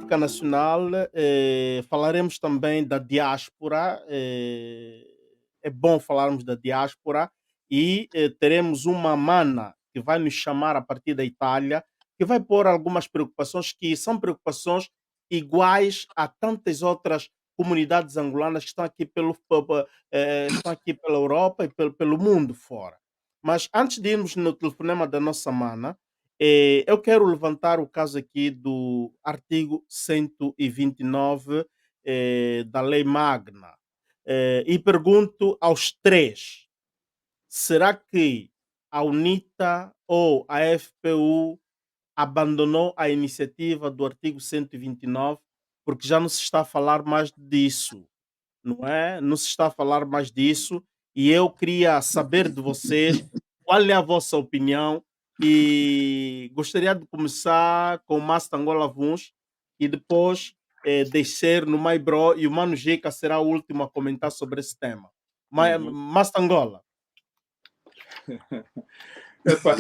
temática nacional, falaremos também da diáspora. É bom falarmos da diáspora e teremos uma mana que vai nos chamar a partir da Itália, que vai pôr algumas preocupações que são preocupações iguais a tantas outras comunidades angolanas que estão aqui, estão aqui pela Europa e pelo mundo fora. Mas antes de irmos no telefonema da nossa mana, eu quero levantar o caso aqui do artigo 129 da Lei Magna, e pergunto aos três: será que a UNITA ou a FPU abandonou a iniciativa do artigo 129? Porque já não se está a falar mais disso, não é? Não se está a falar mais disso e eu queria saber de vocês qual é a vossa opinião e gostaria de começar com o Master Angola Vuns e depois descer no Maibro e o Mano Jeca será o último a comentar sobre esse tema. Uhum. Master Angola. Epa,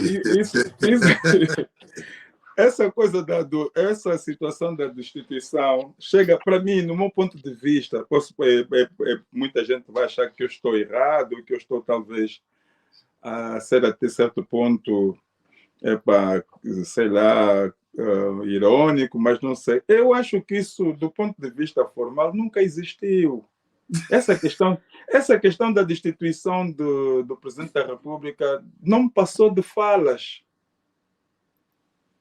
essa coisa essa situação da destituição chega para mim, no meu ponto de vista, muita gente vai achar que eu estou errado, que eu estou talvez a ser até certo ponto, sei lá, irônico, mas não sei. Eu acho que isso, do ponto de vista formal, nunca existiu. Essa questão da destituição do presidente da República não passou de falas.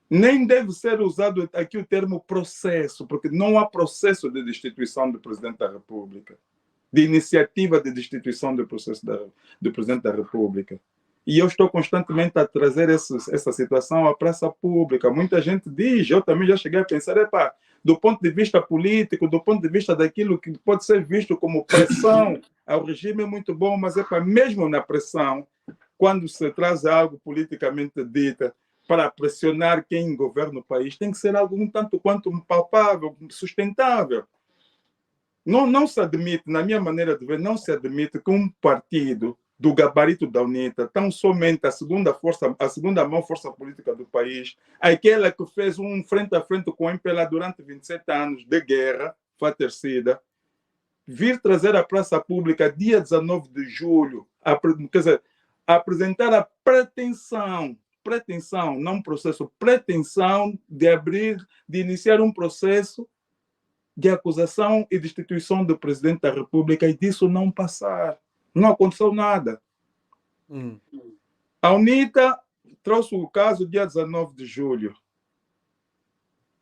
Nem deve ser usado aqui o termo processo, porque não há processo de destituição do presidente da República, de iniciativa de destituição do processo do presidente da República. E eu estou constantemente a trazer essa situação à praça pública. Muita gente diz, eu também já cheguei a pensar, do ponto de vista político, do ponto de vista daquilo que pode ser visto como pressão ao regime, é muito bom, mas mesmo na pressão, quando se traz algo politicamente dito para pressionar quem governa o país, tem que ser algo um tanto quanto palpável, sustentável. Não se admite, na minha maneira de ver, não se admite que um partido do gabarito da UNITA, tão somente a segunda maior força política do país, aquela que fez um frente a frente com o MPLA durante 27 anos de guerra fratricida, vir trazer à praça pública, dia 19 de julho, quer dizer, apresentar a pretensão, não processo, pretensão de iniciar um processo de acusação e destituição do presidente da República e disso não passar. Não aconteceu nada. A UNITA trouxe o caso dia 19 de julho.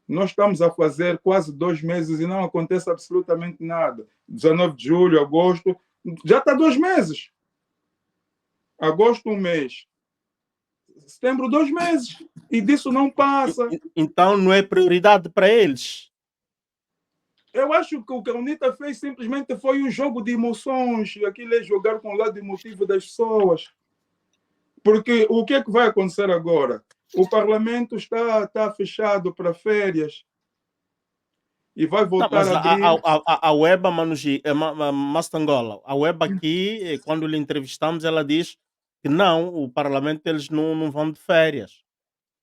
Nós estamos a fazer quase 2 meses e não acontece absolutamente nada. 19 de julho, agosto, já está 2 meses. Agosto, 1 mês. Setembro, 2 meses. E disso não passa. Então não é prioridade para eles? Eu acho que o que a UNITA fez simplesmente foi um jogo de emoções. Aquilo é jogar com o lado emotivo das pessoas. Porque o que é que vai acontecer agora? O Parlamento está fechado para férias e vai voltar a abrir. A Weba Mastangola, a Weba aqui, quando lhe entrevistamos, ela diz que não, o Parlamento eles não vão de férias.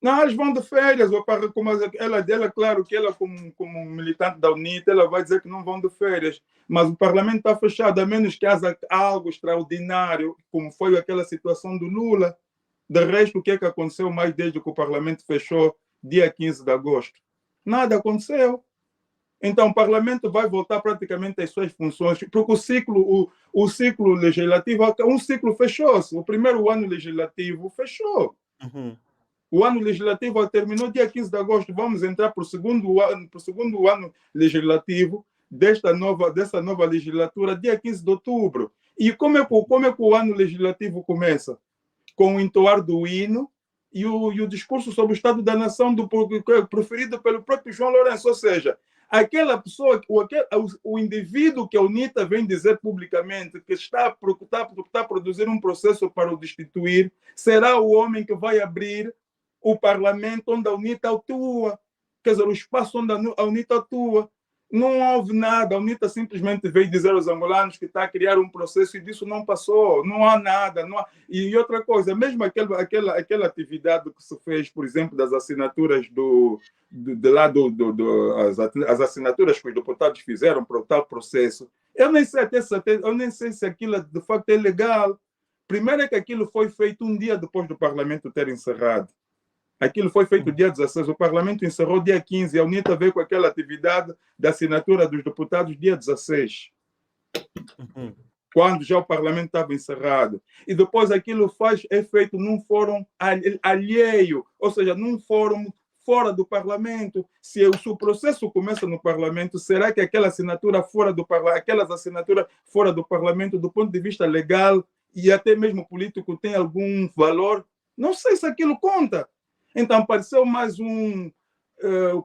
Não, eles vão de férias. Como ela, claro que ela, como militante da UNITA, ela vai dizer que não vão de férias. Mas o Parlamento está fechado, a menos que haja algo extraordinário, como foi aquela situação do Lula. De resto, o que é que aconteceu mais desde que o Parlamento fechou dia 15 de agosto? Nada aconteceu. Então, o vai voltar praticamente às suas funções, porque o ciclo legislativo, um ciclo fechou-se. O primeiro ano legislativo fechou. O ano legislativo terminou dia 15 de agosto. Vamos entrar para o segundo ano legislativo dessa nova legislatura, dia 15 de outubro. E como é que o ano legislativo começa? Com o entoar do hino e o discurso sobre o Estado da Nação proferido pelo próprio João Lourenço. Ou seja, aquela pessoa, o indivíduo que a UNITA vem dizer publicamente que está a produzir um processo para o destituir, será o homem que vai abrir o Parlamento onde a UNITA atua, quer dizer, o espaço onde a UNITA atua. Não houve nada. A UNITA simplesmente veio dizer aos angolanos que está a criar um processo e disso não passou. Não há nada. Não há... E outra coisa, mesmo aquela atividade que se fez, por exemplo, das assinaturas as assinaturas que os deputados fizeram para o tal processo, eu nem sei eu nem sei se aquilo de facto é legal. Primeiro é que aquilo foi feito um dia depois do Parlamento ter encerrado. Aquilo foi feito dia 16, o Parlamento encerrou dia 15, a UNITA veio com aquela atividade da assinatura dos deputados dia 16, quando já o Parlamento estava encerrado. E depois aquilo é feito num fórum alheio, ou seja, num fórum fora do Parlamento. Se o processo começa no Parlamento, será que aquela assinatura aquelas assinaturas fora do Parlamento, do ponto de vista legal e até mesmo político, tem algum valor? Não sei se aquilo conta. Então, pareceu mais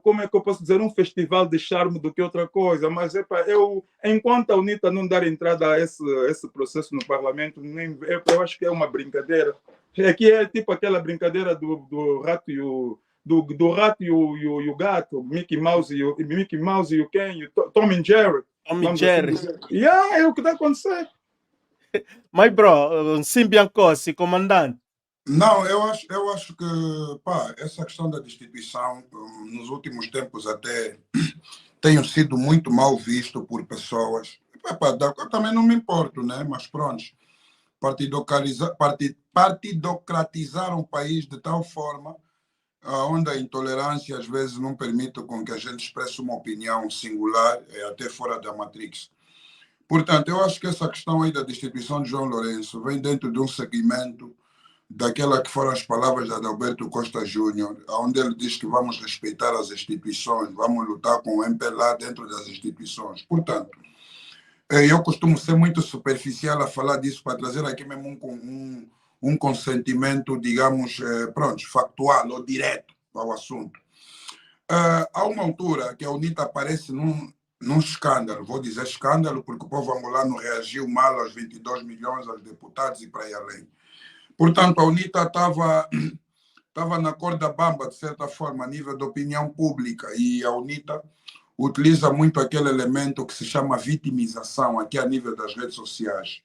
como é que eu posso dizer, um festival de charme do que outra coisa. Mas, enquanto a UNITA não dar entrada a esse processo no Parlamento, eu acho que é uma brincadeira. Aqui é tipo aquela brincadeira do rato e do rato e o gato, Mickey Mouse e o quem? E o Tom and Jerry. Tom and Jerry. Assim yeah, é o que está acontecendo. Mas, bro, sim, Biancossi, comandante. Não, eu acho que essa questão da destituição, nos últimos tempos até tenho sido muito mal visto por pessoas. Eu também não me importo, né? Mas pronto, partidocratizar um país de tal forma onde a intolerância às vezes não permite com que a gente expresse uma opinião singular, até fora da Matrix. Portanto, eu acho que essa questão aí da destituição de João Lourenço vem dentro de um segmento daquela que foram as palavras de Adalberto Costa Júnior, onde ele diz que vamos respeitar as instituições, vamos lutar com o MPLA dentro das instituições. Portanto, eu costumo ser muito superficial a falar disso para trazer aqui mesmo um consentimento, digamos, factual ou direto ao assunto. Há uma altura que a UNITA aparece num escândalo, vou dizer escândalo porque o povo angolano reagiu mal aos 22 milhões aos deputados e para aí além. Portanto, a UNITA estava na corda bamba, de certa forma, a nível da opinião pública, e a UNITA utiliza muito aquele elemento que se chama vitimização, aqui a nível das redes sociais.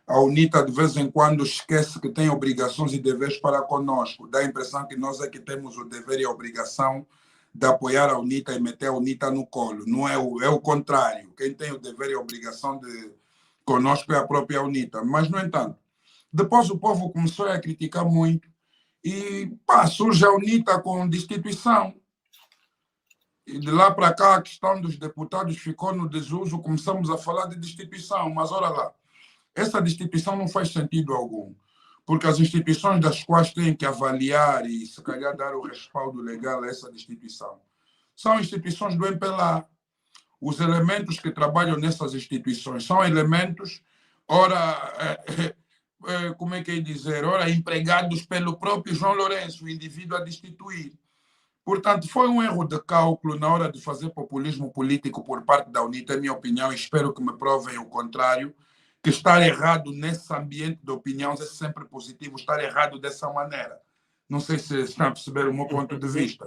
A UNITA, de vez em quando, esquece que tem obrigações e deveres para conosco. Dá a impressão que nós é que temos o dever e a obrigação de apoiar a UNITA e meter a UNITA no colo. Não é o contrário. Quem tem o dever e a obrigação de conosco é a própria UNITA. Mas, no entanto, depois o povo começou a criticar muito e surge a UNITA com destituição. E de lá para cá a questão dos deputados ficou no desuso, começamos a falar de destituição, mas olha lá, essa destituição não faz sentido algum, porque as instituições das quais têm que avaliar e se calhar dar o respaldo legal a essa destituição são instituições do MPLA. Os elementos que trabalham nessas instituições são elementos, como é que é dizer, empregados pelo próprio João Lourenço, o indivíduo a destituir. Portanto, foi um erro de cálculo na hora de fazer populismo político por parte da UNITA, é minha opinião, e espero que me provem o contrário, que estar errado nesse ambiente de opiniões é sempre positivo, estar errado dessa maneira. Não sei se estão a perceber o meu ponto de vista.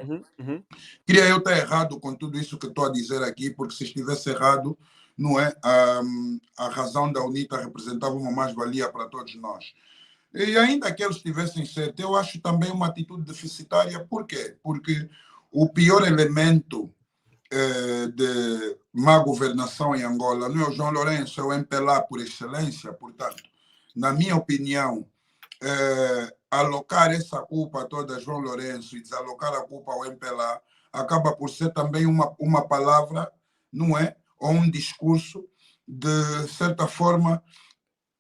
Queria eu estar errado com tudo isso que estou a dizer aqui, porque se estivesse errado, não é? A razão da UNITA representava uma mais-valia para todos nós. E ainda que eles tivessem certo, eu acho também uma atitude deficitária. Por quê? Porque o pior elemento de má governação em Angola não é o João Lourenço, é o MPLA por excelência. Portanto, na minha opinião, alocar essa culpa toda a João Lourenço e desalocar a culpa ao MPLA acaba por ser também uma palavra, não é? Ou um discurso, de certa forma,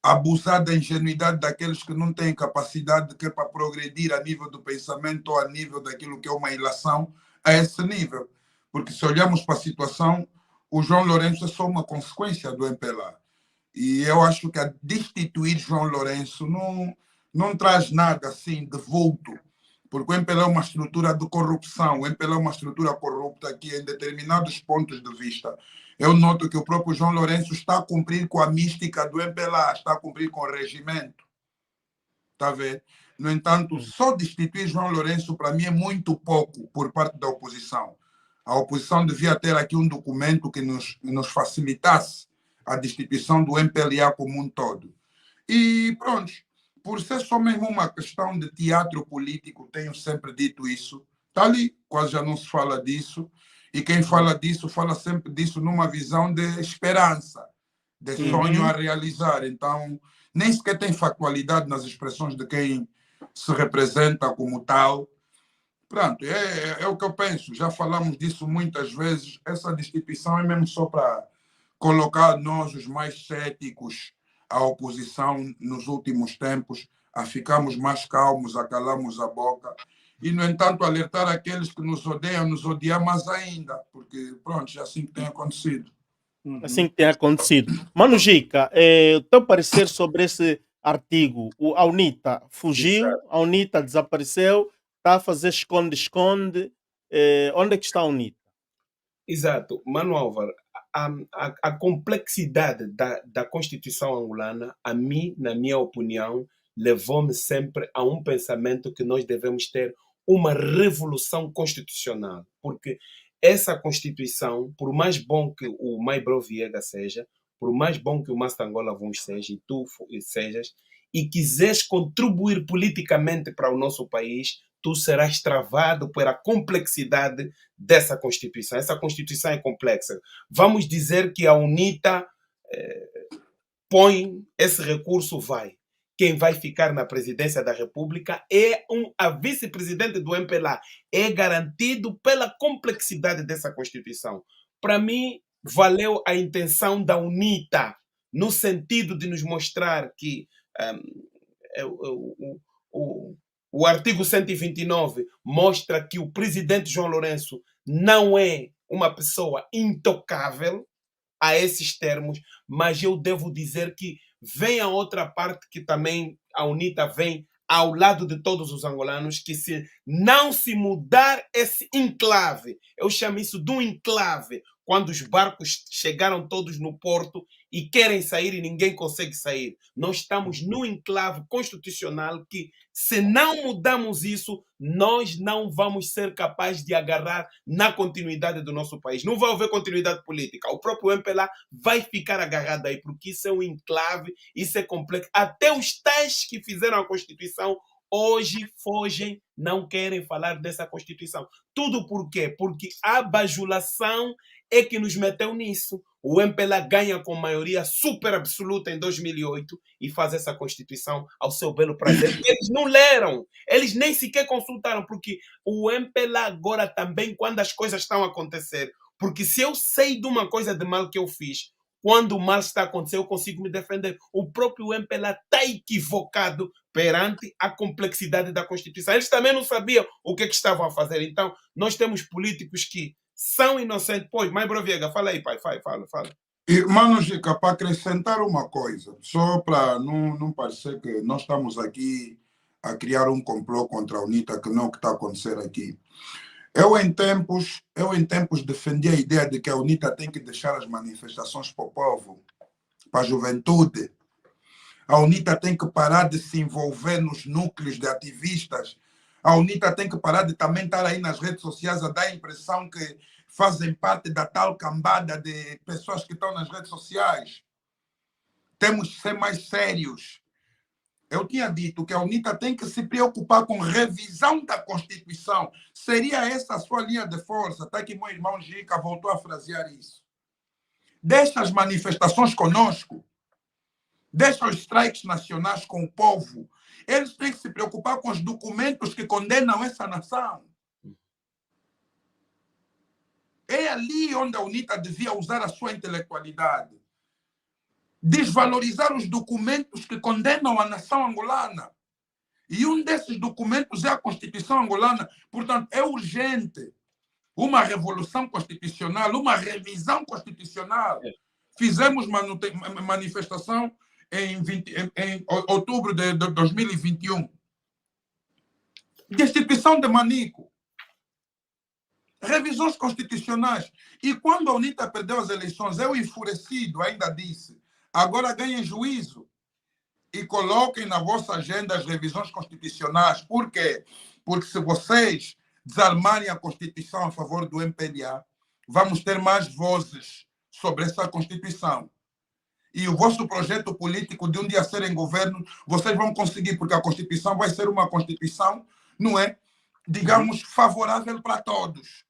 abusar da ingenuidade daqueles que não têm capacidade que é para progredir a nível do pensamento ou a nível daquilo que é uma ilação a esse nível. Porque se olharmos para a situação, o João Lourenço é só uma consequência do MPLA. E eu acho que a destituir João Lourenço não traz nada assim de vulto, porque o MPLA é uma estrutura de corrupção, o MPLA é uma estrutura corrupta que, em determinados pontos de vista, eu noto que o próprio João Lourenço está a cumprir com a mística do MPLA, está a cumprir com o regimento. Está a ver? No entanto, só destituir João Lourenço, para mim, é muito pouco por parte da oposição. A oposição devia ter aqui um documento que nos facilitasse a destituição do MPLA como um todo. E pronto, por ser só mesmo uma questão de teatro político, tenho sempre dito isso, está ali, quase já não se fala disso, e quem fala disso, fala sempre disso numa visão de esperança, de sonho a realizar. Então, nem sequer tem factualidade nas expressões de quem se representa como tal. Pronto, é o que eu penso, já falamos disso muitas vezes, essa destituição é mesmo só para colocar nós, os mais céticos, a oposição nos últimos tempos, a ficarmos mais calmos, a calarmos a boca e, no entanto, alertar aqueles que nos odeiam, nos odiar mais ainda, porque, pronto, é assim que tem acontecido. Assim que tem acontecido. Mano Gica, o teu parecer sobre esse artigo? A UNITA fugiu, a UNITA desapareceu, está a fazer esconde-esconde. Onde é que está a UNITA? Exato. Mano Álvaro, a complexidade da Constituição angolana, a mim, na minha opinião, levou-me sempre a um pensamento que nós devemos ter uma revolução constitucional, porque essa Constituição, por mais bom que o Maibro Viega seja, por mais bom que o Master Angola Vuns seja e tu sejas, e quiseres contribuir politicamente para o nosso país, tu serás travado pela complexidade dessa Constituição. Essa Constituição é complexa. Vamos dizer que a UNITA põe esse recurso, vai. Quem vai ficar na presidência da República é a vice-presidente do MPLA. É garantido pela complexidade dessa Constituição. Para mim, valeu a intenção da UNITA, no sentido de nos mostrar que o artigo 129 mostra que o presidente João Lourenço não é uma pessoa intocável a esses termos, mas eu devo dizer que vem a outra parte que também a UNITA vem ao lado de todos os angolanos, que se não se mudar esse enclave, eu chamo isso de um enclave, quando os barcos chegaram todos no porto e querem sair e ninguém consegue sair. Nós estamos num enclave constitucional que, se não mudarmos isso, nós não vamos ser capazes de agarrar na continuidade do nosso país. Não vai haver continuidade política. O próprio MPLA vai ficar agarrado aí, porque isso é um enclave, isso é complexo. Até os tais que fizeram a Constituição hoje fogem, não querem falar dessa Constituição. Tudo por quê? Porque a bajulação é que nos meteu nisso. O MPLA ganha com maioria super absoluta em 2008 e faz essa Constituição ao seu belo prazer. Eles não leram, eles nem sequer consultaram, porque o MPLA agora também, quando as coisas estão a acontecer, porque se eu sei de uma coisa de mal que eu fiz, quando o mal está acontecendo, eu consigo me defender. O próprio MPLA está equivocado perante a complexidade da Constituição. Eles também não sabiam o que estavam a fazer. Então, nós temos políticos que são inocentes. Pois, Maibro Viega, fala aí, pai, fala. E, Mano Gica, para acrescentar uma coisa, só para não parecer que nós estamos aqui a criar um complô contra a UNITA, que não é o que está a acontecer aqui. Eu em tempos defendi a ideia de que a UNITA tem que deixar as manifestações para o povo, para a juventude. A UNITA tem que parar de se envolver nos núcleos de ativistas. A UNITA tem que parar de também estar aí nas redes sociais a dar a impressão que fazem parte da tal cambada de pessoas que estão nas redes sociais. Temos que ser mais sérios. Eu tinha dito que a UNITA tem que se preocupar com revisão da Constituição. Seria essa a sua linha de força? Até que meu irmão Gica voltou a frasear isso. Deixa as manifestações conosco. Deixa os strikes nacionais com o povo. Eles têm que se preocupar com os documentos que condenam essa nação. É ali onde a UNITA devia usar a sua intelectualidade. Desvalorizar os documentos que condenam a nação angolana. E um desses documentos é a Constituição angolana. Portanto, é urgente uma revolução constitucional, uma revisão constitucional. Fizemos manifestação em outubro de 2021. Destituição de Manico. Revisões constitucionais. E quando a UNITA perdeu as eleições, eu enfurecido ainda disse: agora ganhem juízo e coloquem na vossa agenda as revisões constitucionais. Por quê? Porque se vocês desarmarem a Constituição a favor do MPLA, vamos ter mais vozes sobre essa Constituição. E o vosso projeto político de um dia ser em governo, vocês vão conseguir, porque a Constituição vai ser uma Constituição, não é, digamos, favorável para todos.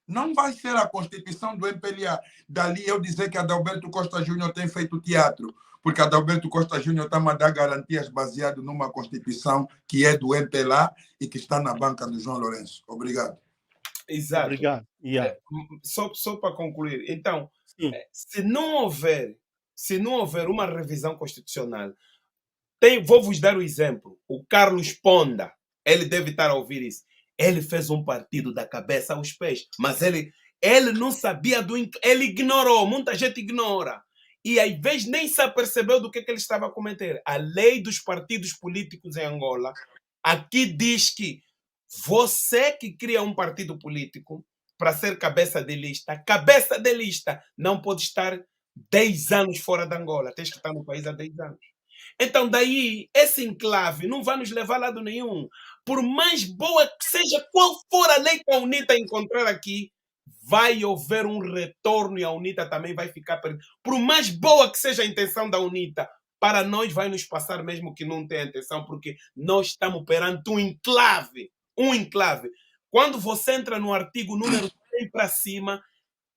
Não vai ser a Constituição do MPLA. Dali eu dizer que Adalberto Costa Júnior tem feito teatro, porque Adalberto Costa Júnior está a dar garantias baseado numa Constituição que é do MPLA e que está na banca do João Lourenço. Obrigado. Exato. Obrigado. Yeah. Só para concluir. Então, Sim. se não houver uma revisão constitucional, vou-vos dar o exemplo. O Carlos Ponda, ele deve estar a ouvir isso. Ele fez um partido da cabeça aos pés, mas ele não sabia ele ignorou, muita gente ignora. E às vezes nem se apercebeu do que ele estava a cometer. A lei dos partidos políticos em Angola aqui diz que você que cria um partido político para ser cabeça de lista não pode estar 10 anos fora de Angola. Tens que estar no país há 10 anos. Então, daí, esse enclave não vai nos levar a lado nenhum. Por mais boa que seja, qual for a lei que a UNITA encontrar aqui, vai haver um retorno e a UNITA também vai ficar perdida. Por mais boa que seja a intenção da UNITA, para nós vai nos passar mesmo que não tenha intenção, porque nós estamos perante um enclave. Um enclave. Quando você entra no artigo número 100 para cima,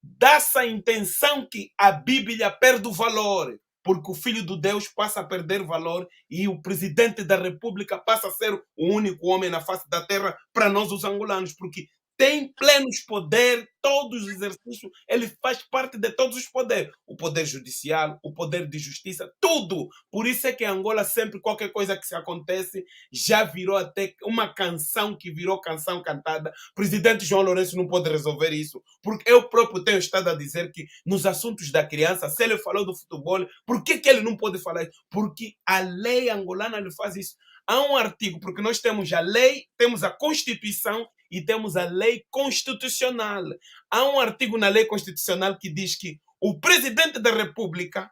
dá-se a intenção que a Bíblia perde o valor, porque o Filho de Deus passa a perder valor e o presidente da República passa a ser o único homem na face da terra para nós os angolanos, porque tem plenos poderes, todos os exercícios, ele faz parte de todos os poderes. O poder judicial, o poder de justiça, tudo. Por isso é que em Angola sempre qualquer coisa que se acontece já virou até uma canção que virou canção cantada. O presidente João Lourenço não pode resolver isso, porque eu próprio tenho estado a dizer que nos assuntos da criança, se ele falou do futebol, por que ele não pode falar isso? Porque a lei angolana lhe faz isso. Há um artigo, porque nós temos a lei, temos a Constituição e temos a lei constitucional. Há um artigo na lei constitucional que diz que o presidente da República,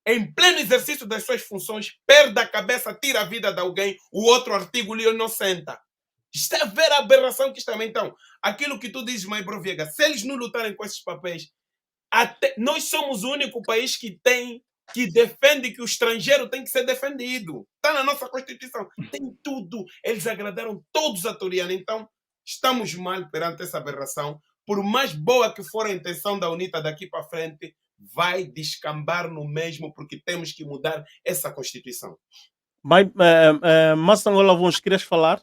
em pleno exercício das suas funções, perde a cabeça, tira a vida de alguém, o outro artigo lhe inocenta. Está a ver a aberração que está. Então, aquilo que tu dizes, Maibro Viega, se eles não lutarem com esses papéis, nós somos o único país que defende que o estrangeiro tem que ser defendido. Está na nossa Constituição. Tem tudo. Eles agradaram todos a Toriana. Então, estamos mal perante essa aberração. Por mais boa que for a intenção da UNITA daqui para frente, vai descambar no mesmo, porque temos que mudar essa Constituição. Mas Angola, vamos querer falar?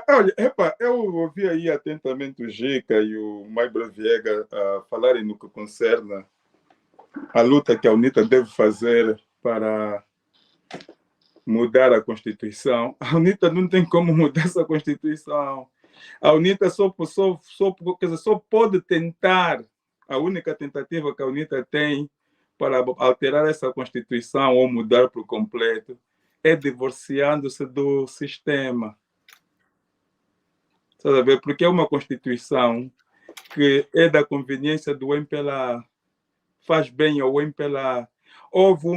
Olha, eu ouvi aí atentamente o Gica e o Maibro Viega falarem no que concerne a luta que a UNITA deve fazer para mudar a Constituição. A UNITA não tem como mudar essa Constituição. A UNITA só pode tentar, a única tentativa que a UNITA tem para alterar essa Constituição ou mudar por completo é divorciando-se do sistema. Sabe? Porque é uma Constituição que é da conveniência do MPLA, faz bem ao MPLA. Houve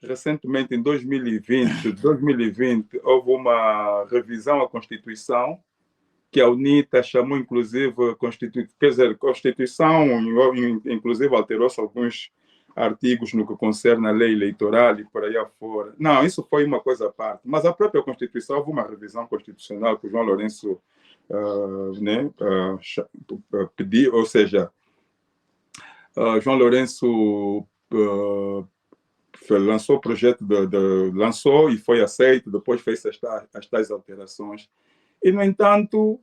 recentemente, em 2020, houve uma revisão à Constituição, que a UNITA chamou, inclusive, Constituição, inclusive alterou-se alguns artigos no que concerne a lei eleitoral e por aí afora. Não, isso foi uma coisa à parte. Mas a própria Constituição, houve uma revisão constitucional que o João Lourenço pediu, ou seja, João Lourenço lançou o projeto, lançou e foi aceito, depois fez as tais alterações. E, no entanto,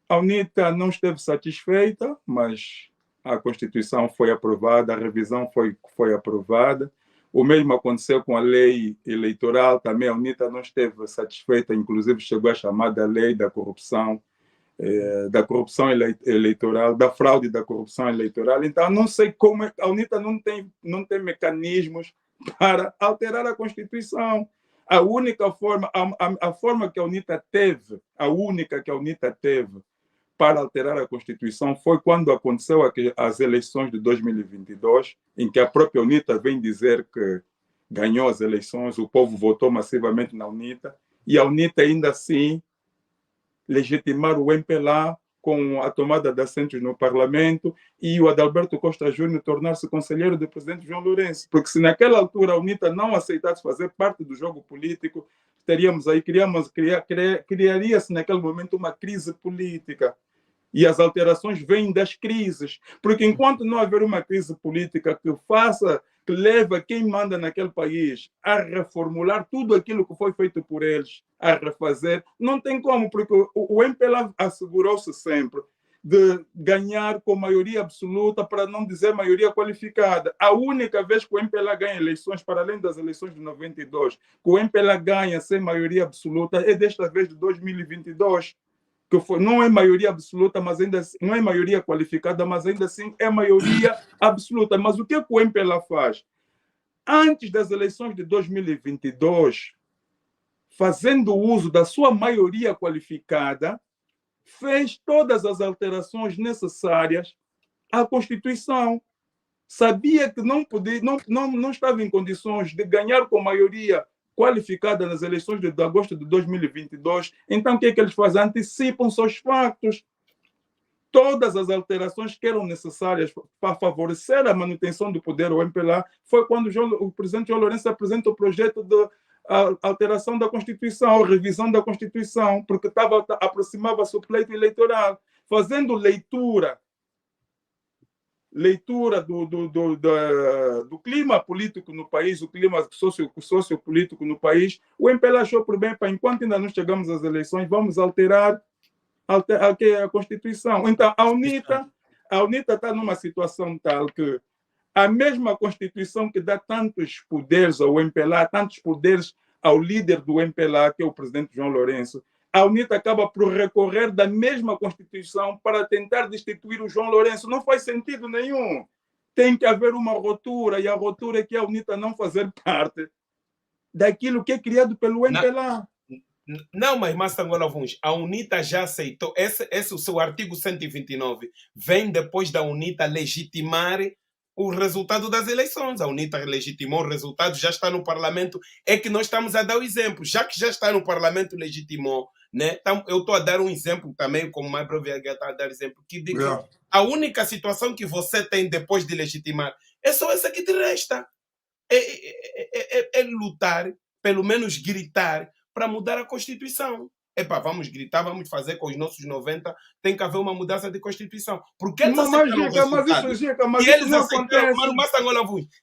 a UNITA não esteve satisfeita, mas a Constituição foi aprovada, a revisão foi aprovada. O mesmo aconteceu com a lei eleitoral, também a UNITA não esteve satisfeita, inclusive chegou a chamar da lei da corrupção eleitoral, da fraude da corrupção eleitoral. Então, não sei como a UNITA não tem mecanismos para alterar a Constituição. A única forma, a forma que a UNITA teve, a única que a UNITA teve para alterar a Constituição foi quando aconteceu as eleições de 2022, em que a própria UNITA vem dizer que ganhou as eleições, o povo votou massivamente na UNITA, e a UNITA ainda assim legitimar o MPLA com a tomada de assentos no Parlamento e o Adalberto Costa Júnior tornar-se conselheiro do presidente João Lourenço. Porque se naquela altura a UNITA não aceitasse fazer parte do jogo político, teríamos aí, criaria-se naquele momento uma crise política. E as alterações vêm das crises. Porque enquanto não haver uma crise política que leva quem manda naquele país a reformular tudo aquilo que foi feito por eles, a refazer, não tem como, porque o MPLA assegurou-se sempre de ganhar com maioria absoluta, para não dizer maioria qualificada. A única vez que o MPLA ganha eleições, para além das eleições de 92, que o MPLA ganha sem maioria absoluta, é desta vez de 2022. Não é maioria absoluta, mas ainda assim, não é maioria qualificada, mas ainda assim é maioria absoluta. Mas o que o MPLA faz? Antes das eleições de 2022, fazendo uso da sua maioria qualificada, fez todas as alterações necessárias à Constituição. Sabia que não estava em condições de ganhar com maioria qualificada nas eleições de agosto de 2022, então o que é que eles fazem? Antecipam-se aos factos. Todas as alterações que eram necessárias para favorecer a manutenção do poder ao MPLA foi quando o presidente João Lourenço apresenta o projeto de alteração da Constituição, revisão da Constituição, porque aproximava-se o pleito eleitoral, fazendo leitura do clima político no país, o clima sociopolítico no país. O MPLA achou por bem, enquanto ainda não chegamos às eleições, vamos alterar a Constituição. Então, a UNITA está numa situação tal que a mesma Constituição que dá tantos poderes ao MPLA, tantos poderes ao líder do MPLA, que é o presidente João Lourenço, a UNITA acaba por recorrer da mesma Constituição para tentar destituir o João Lourenço. Não faz sentido nenhum. Tem que haver uma ruptura, e a ruptura é que a UNITA não fazer parte daquilo que é criado pelo MPLA. Não, mas Massa Angola Vuns, a UNITA já aceitou. O seu artigo 129 vem depois da UNITA legitimar o resultado das eleições. A UNITA legitimou o resultado, já está no Parlamento. É que nós estamos a dar o exemplo. Já que já está no Parlamento, legitimou. Né? Então, eu estou a dar um exemplo também, como mais breve está a dar exemplo, que diz que a única situação que você tem depois de legitimar é só essa que te resta. É lutar, pelo menos gritar, para mudar a Constituição. Vamos gritar, vamos fazer com os nossos 90, tem que haver uma mudança de Constituição. Porque eles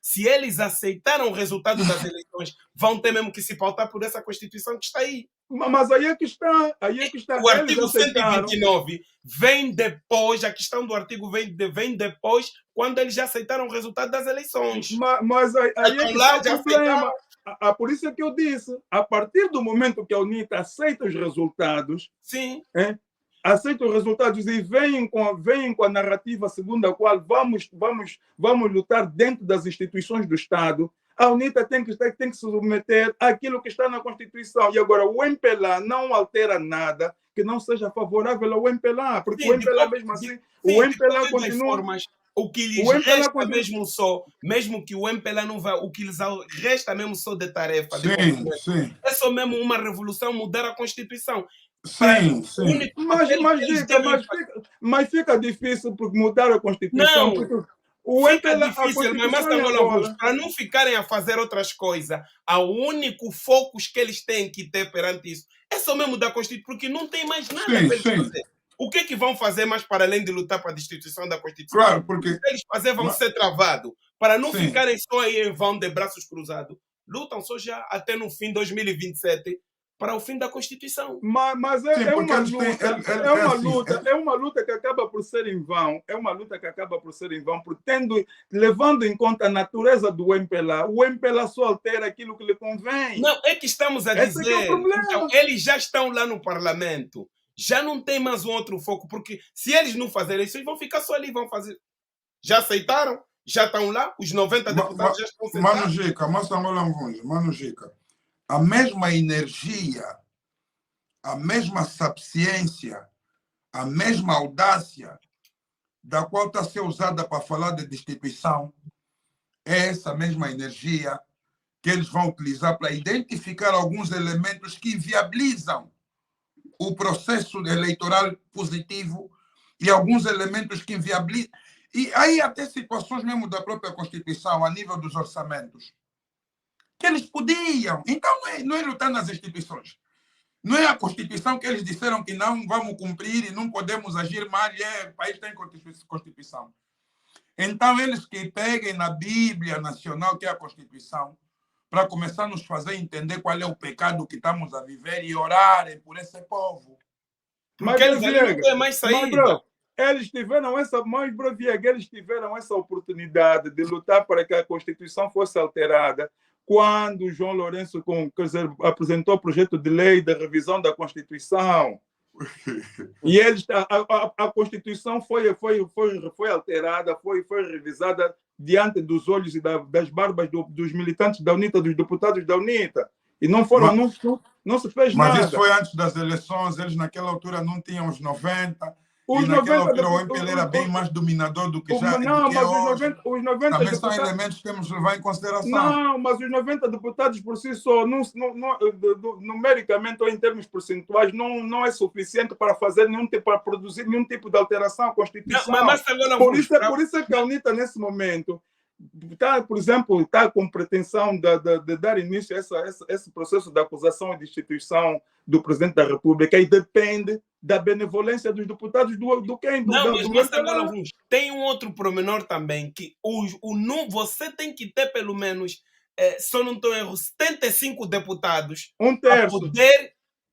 se eles aceitaram o resultado das eleições, vão ter mesmo que se pautar por essa Constituição que está aí. Mas aí é que está. O artigo 129 vem depois, a questão do artigo vem depois, quando eles já aceitaram o resultado das eleições. Mas aí é que está o problema. Por isso é que eu disse, a partir do momento que a UNITA aceita os resultados, sim, aceita os resultados e vem com a narrativa segundo a qual vamos lutar dentro das instituições do Estado, a UNITA tem que se submeter àquilo que está na Constituição. E agora o MPLA não altera nada que não seja favorável ao MPLA, porque o MPLA mesmo assim, o MPLA continua... O que lhes resta mesmo que o MPLA não vá, o que lhes resta mesmo só de tarefa, é só mesmo uma revolução, mudar a Constituição. Sim. Mas fica difícil por mudar a Constituição. Fica difícil, mas para não ficarem a fazer outras coisas, o único foco que eles têm que ter perante isso é só mesmo da Constituição, porque não tem mais nada para eles fazer. O que vão fazer mais para além de lutar para a destituição da Constituição? Claro, porque... O que eles fazer vão ser travados. Para não ficarem só aí em vão de braços cruzados. Lutam só já até no fim de 2027 para o fim da Constituição. Mas é uma luta que acaba por ser em vão. É uma luta que acaba por ser em vão, levando em conta a natureza do MPLA. O MPLA só altera aquilo que lhe convém. Não, é que estamos a dizer. Então, eles já estão lá no Parlamento. Já não tem mais um outro foco, porque se eles não fazerem isso, eles vão ficar só ali, vão fazer. Já aceitaram? Já estão lá? Os 90 deputados já estão sentados. Mano Gica, a mesma energia, a mesma sapiência, a mesma audácia da qual está a ser usada para falar de destituição, é essa mesma energia que eles vão utilizar para identificar alguns elementos que inviabilizam o processo eleitoral positivo e alguns elementos que inviabilizam. E aí até situações mesmo da própria Constituição, a nível dos orçamentos, que eles podiam. Então não é lutar nas instituições. Não é a Constituição que eles disseram que não vamos cumprir e não podemos agir mal, o país tem Constituição. Então, eles que peguem na Bíblia Nacional, que é a Constituição, para começar a nos fazer entender qual é o pecado que estamos a viver e orarem por esse povo. Porque eles ali não têm mais saída. Eles tiveram essa oportunidade de lutar para que a Constituição fosse alterada quando João Lourenço apresentou o projeto de lei da revisão da Constituição. E a Constituição foi alterada, foi revisada diante dos olhos e das barbas dos militantes da UNITA, dos deputados da UNITA. E não se fez nada. Mas isso foi antes das eleições, eles naquela altura não tinham os 90. Os e naquela 90 altura o MPLA era bem mais dominador do que já não, do que mas hoje. Os 90 Também deputados... são elementos que temos de levar em consideração. Não, mas os 90 deputados por si só, numericamente ou em termos percentuais, não é suficiente para produzir nenhum tipo de alteração à Constituição. Não, mas por isso é que a UNITA, nesse momento, está com pretensão de dar início a esse processo de acusação e destituição do Presidente da República, e depende da benevolência dos deputados mas tem um outro pormenor também, que você tem que ter pelo menos, se eu não estou erro, 75 deputados para poder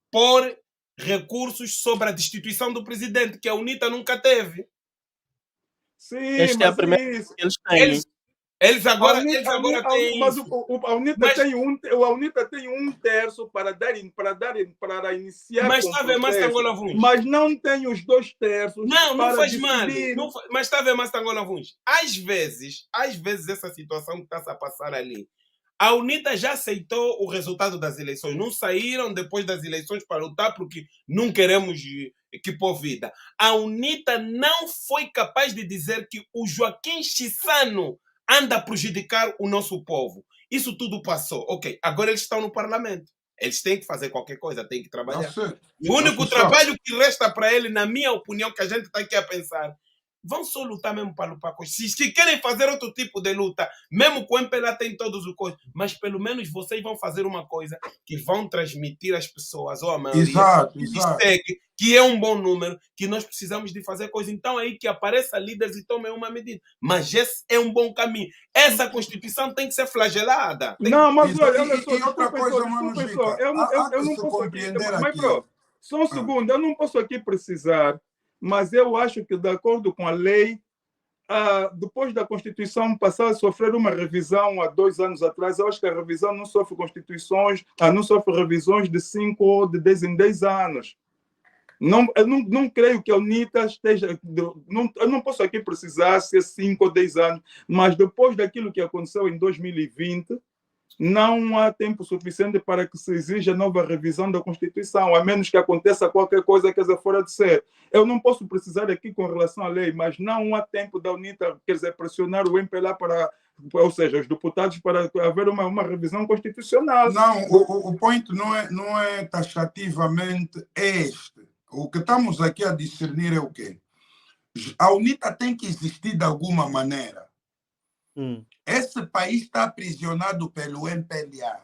pôr recursos sobre a destituição do presidente, que a UNITA nunca teve. Sim, Esta é a primeira vez que eles têm. Eles agora têm mas isso. A UNITA tem um terço para iniciar. Mas está a ver, mas não tem os 2 terços. Não faz mal. Mas está a ver, mas às vezes essa situação que está a passar ali, a UNITA já aceitou o resultado das eleições. Não saíram depois das eleições para lutar porque não queremos que pôr vida. A UNITA não foi capaz de dizer que o Joaquim Chissano anda a prejudicar o nosso povo. Isso tudo passou. Ok, agora eles estão no parlamento. Eles têm que fazer qualquer coisa, têm que trabalhar. O único trabalho que resta para ele, na minha opinião, que a gente está aqui a pensar, vão só lutar mesmo para lutar. Se querem fazer outro tipo de luta, mesmo com o MPLA tem todos os coisas, mas pelo menos vocês vão fazer uma coisa que vão transmitir às pessoas, ou a maioria, que é um bom número, que nós precisamos de fazer coisa. Então aí que apareça líderes e tomem uma medida. Mas esse é um bom caminho. Essa Constituição tem que ser flagelada. Não, mas olha e outra coisa, mano, eu não posso compreender aqui. Só um segundo, eu não posso aqui precisar, mas eu acho que, de acordo com a lei, depois da Constituição passar a sofrer uma revisão há 2 anos atrás, eu acho que a revisão não sofre revisões de 5 ou de 10 em 10 anos. Eu não creio que a UNITA esteja... eu não posso aqui precisar se é 5 ou 10 anos, mas depois daquilo que aconteceu em 2020, não há tempo suficiente para que se exija nova revisão da Constituição, a menos que aconteça qualquer coisa que seja fora de ser. Eu não posso precisar aqui com relação à lei, mas não há tempo da UNITA, quer dizer, pressionar o MPLA ou seja, os deputados, para haver uma revisão constitucional. Não, o ponto não é taxativamente este. O que estamos aqui a discernir é o quê? A UNITA tem que existir de alguma maneira. Esse país está aprisionado pelo MPLA.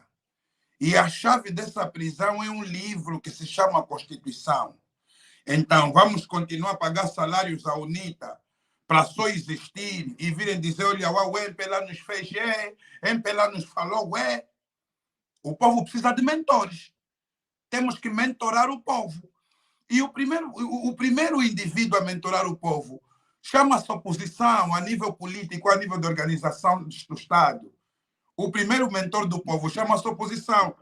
E a chave dessa prisão é um livro que se chama Constituição. Então, vamos continuar a pagar salários à UNITA para só existir e virem dizer, olha, o MPLA nos fez, o MPLA nos falou, O povo precisa de mentores. Temos que mentorar o povo. E o primeiro indivíduo a mentorar o povo chama-se oposição a nível político, a nível de organização do Estado. O primeiro mentor do povo chama-se oposição.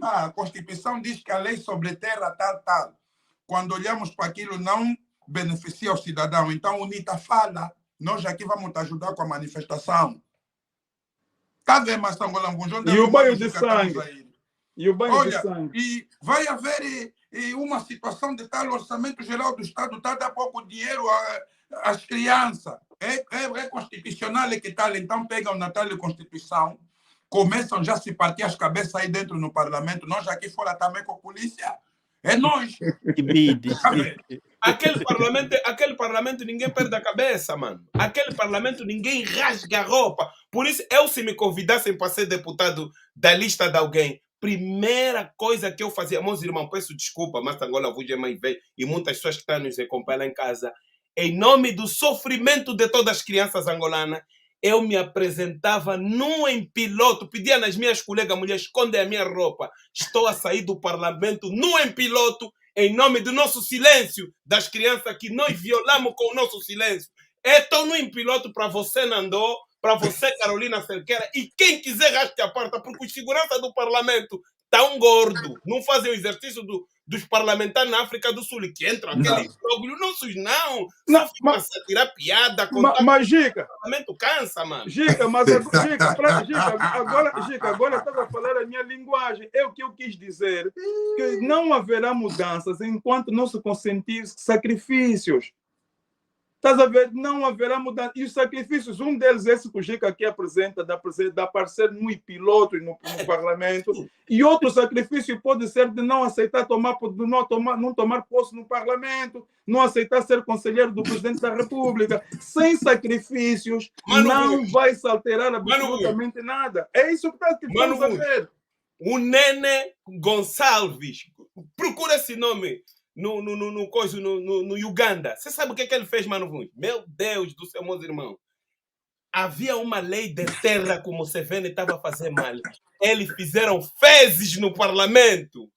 A Constituição diz que a lei sobre terra tal. Quando olhamos para aquilo, não beneficia o cidadão. Então, a UNITA fala, nós aqui vamos te ajudar com a manifestação. Está vendo, mas e o banho de sangue? E vai haver uma situação de tal orçamento geral do Estado, está a dar pouco dinheiro às crianças. É constitucional que tal? Então pegam na tal Constituição, começam já a se partir as cabeças aí dentro no parlamento. Nós aqui fora também com a polícia. É nós. Que bides. Aquele parlamento ninguém perde a cabeça, mano. Aquele parlamento ninguém rasga a roupa. Por isso, eu se me convidassem para ser deputado da lista de alguém, primeira coisa que eu fazia, meus irmãos, peço desculpa, mas Angola vos é mais velho e muitas pessoas que estão nos acompanhando em casa, em nome do sofrimento de todas as crianças angolanas, eu me apresentava nu em piloto, pedia nas minhas colegas mulheres, escondem a minha roupa, estou a sair do parlamento nu em piloto, em nome do nosso silêncio, das crianças que nós violamos com o nosso silêncio. Estou nu em piloto para você, Nandô, para você, Carolina Cerqueira, e quem quiser rasgue a porta, porque os seguranças do parlamento estão gordo, não fazem o exercício dos parlamentares na África do Sul, que entram aquele jogo, nossos não, só ficam a tirar piada, Mas, Gica, o parlamento cansa, mano. Gica, agora estás a falar a minha linguagem. É o que eu quis dizer, que não haverá mudanças enquanto não se consentir sacrifícios. Estás a ver? Não haverá mudança. E os sacrifícios, um deles é esse que o Gica aqui apresenta, de aparecer no piloto no parlamento. E outro sacrifício pode ser de não aceitar não tomar posse no parlamento, não aceitar ser conselheiro do presidente da República. Sem sacrifícios, não vai se alterar absolutamente nada. É isso que estamos a ver. O Nene Gonçalves, procura esse nome no Uganda. Você sabe o que ele fez, Mano Vuns? Meu Deus do céu, meus irmãos. Havia uma lei de terra que o Museveni estava a fazer mal. Eles fizeram fezes no parlamento.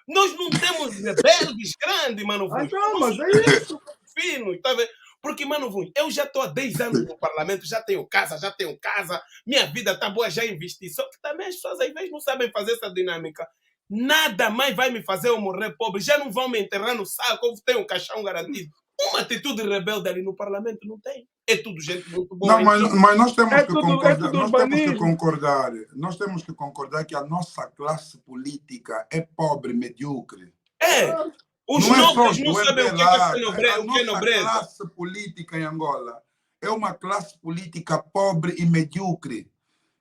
Nós não temos rebeldes grandes, Mano Vuns. Não, mas é isso. Fino, tá vendo? Porque, Mano Vuns, eu já estou há 10 anos no parlamento, já tenho casa, minha vida está boa, já investi. Só que também as pessoas às vezes não sabem fazer essa dinâmica. Nada mais vai me fazer eu morrer pobre. Já não vão me enterrar no saco, eu tenho um caixão garantido. Uma atitude rebelde ali no parlamento não tem. É tudo gente muito boa. Não, mas nós temos que concordar. Nós temos que concordar que a nossa classe política é pobre, medíocre. Os nobres não sabem o que é nobreza. A classe política em Angola é uma classe política pobre e medíocre.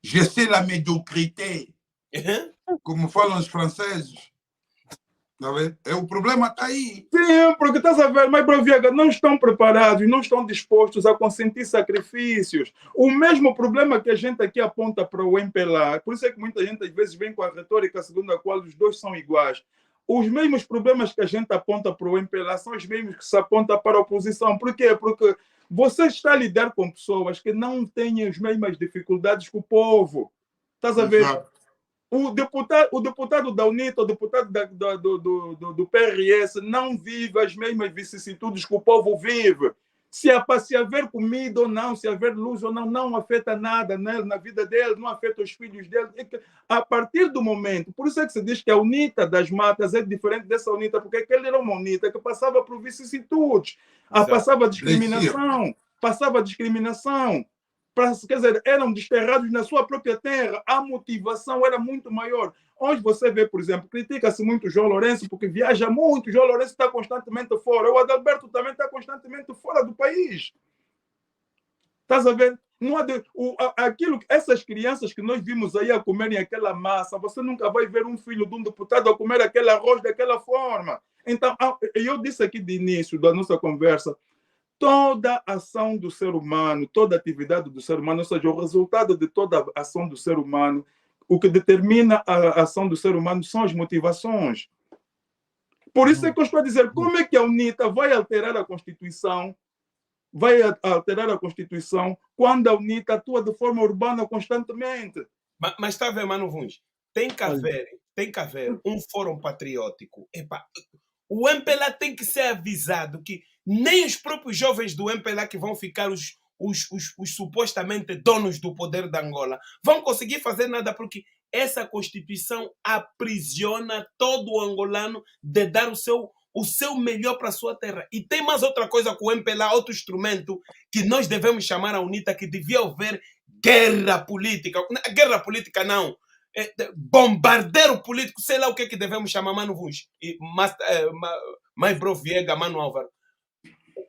Je sais la médiocrité. Como falam os franceses. O problema está aí. Sim, porque estás a ver, mas Broviega não estão preparados, não estão dispostos a consentir sacrifícios. O mesmo problema que a gente aqui aponta para o MPLA, por isso é que muita gente às vezes vem com a retórica segundo a qual os dois são iguais. Os mesmos problemas que a gente aponta para o MPLA são os mesmos que se aponta para a oposição. Por quê? Porque você está a lidar com pessoas que não têm as mesmas dificuldades que o povo. Estás a ver? Exato. O deputado da UNITA, o deputado do PRS não vive as mesmas vicissitudes que o povo vive. Se haver comida ou não, se haver luz ou não, não afeta nada na vida dele, não afeta os filhos dele. A partir do momento, por isso é que se diz que a UNITA das matas é diferente dessa UNITA, porque aquele era uma UNITA que passava por vicissitudes, passava discriminação. Quer dizer, eram desterrados na sua própria terra, a motivação era muito maior. Hoje você vê, por exemplo, critica-se muito João Lourenço porque viaja muito, João Lourenço está constantemente fora, o Adalberto também está constantemente fora do país. Estás a ver? Não há essas crianças que nós vimos aí a comerem aquela massa, você nunca vai ver um filho de um deputado a comer aquele arroz daquela forma. Então, eu disse aqui de início da nossa conversa, toda ação do ser humano, toda atividade do ser humano, ou seja, o resultado de toda ação do ser humano, o que determina a ação do ser humano são as motivações. Por isso é que eu estou a dizer, como é que a UNITA vai alterar a Constituição? Vai alterar a Constituição quando a UNITA atua de forma urbana constantemente. Mas está a ver, Mano Vuns? Tem que haver um fórum patriótico. O MPLA tem que ser avisado que nem os próprios jovens do MPLA que vão ficar os supostamente donos do poder da Angola vão conseguir fazer nada, porque essa Constituição aprisiona todo o angolano de dar o seu melhor para a sua terra. E tem mais outra coisa com o MPLA, outro instrumento que nós devemos chamar a UNITA, que devia haver guerra política. Guerra política não. Bombardeiro político, sei lá o que devemos chamar, Mano Vuns. Mais Broviega, Mano Álvaro.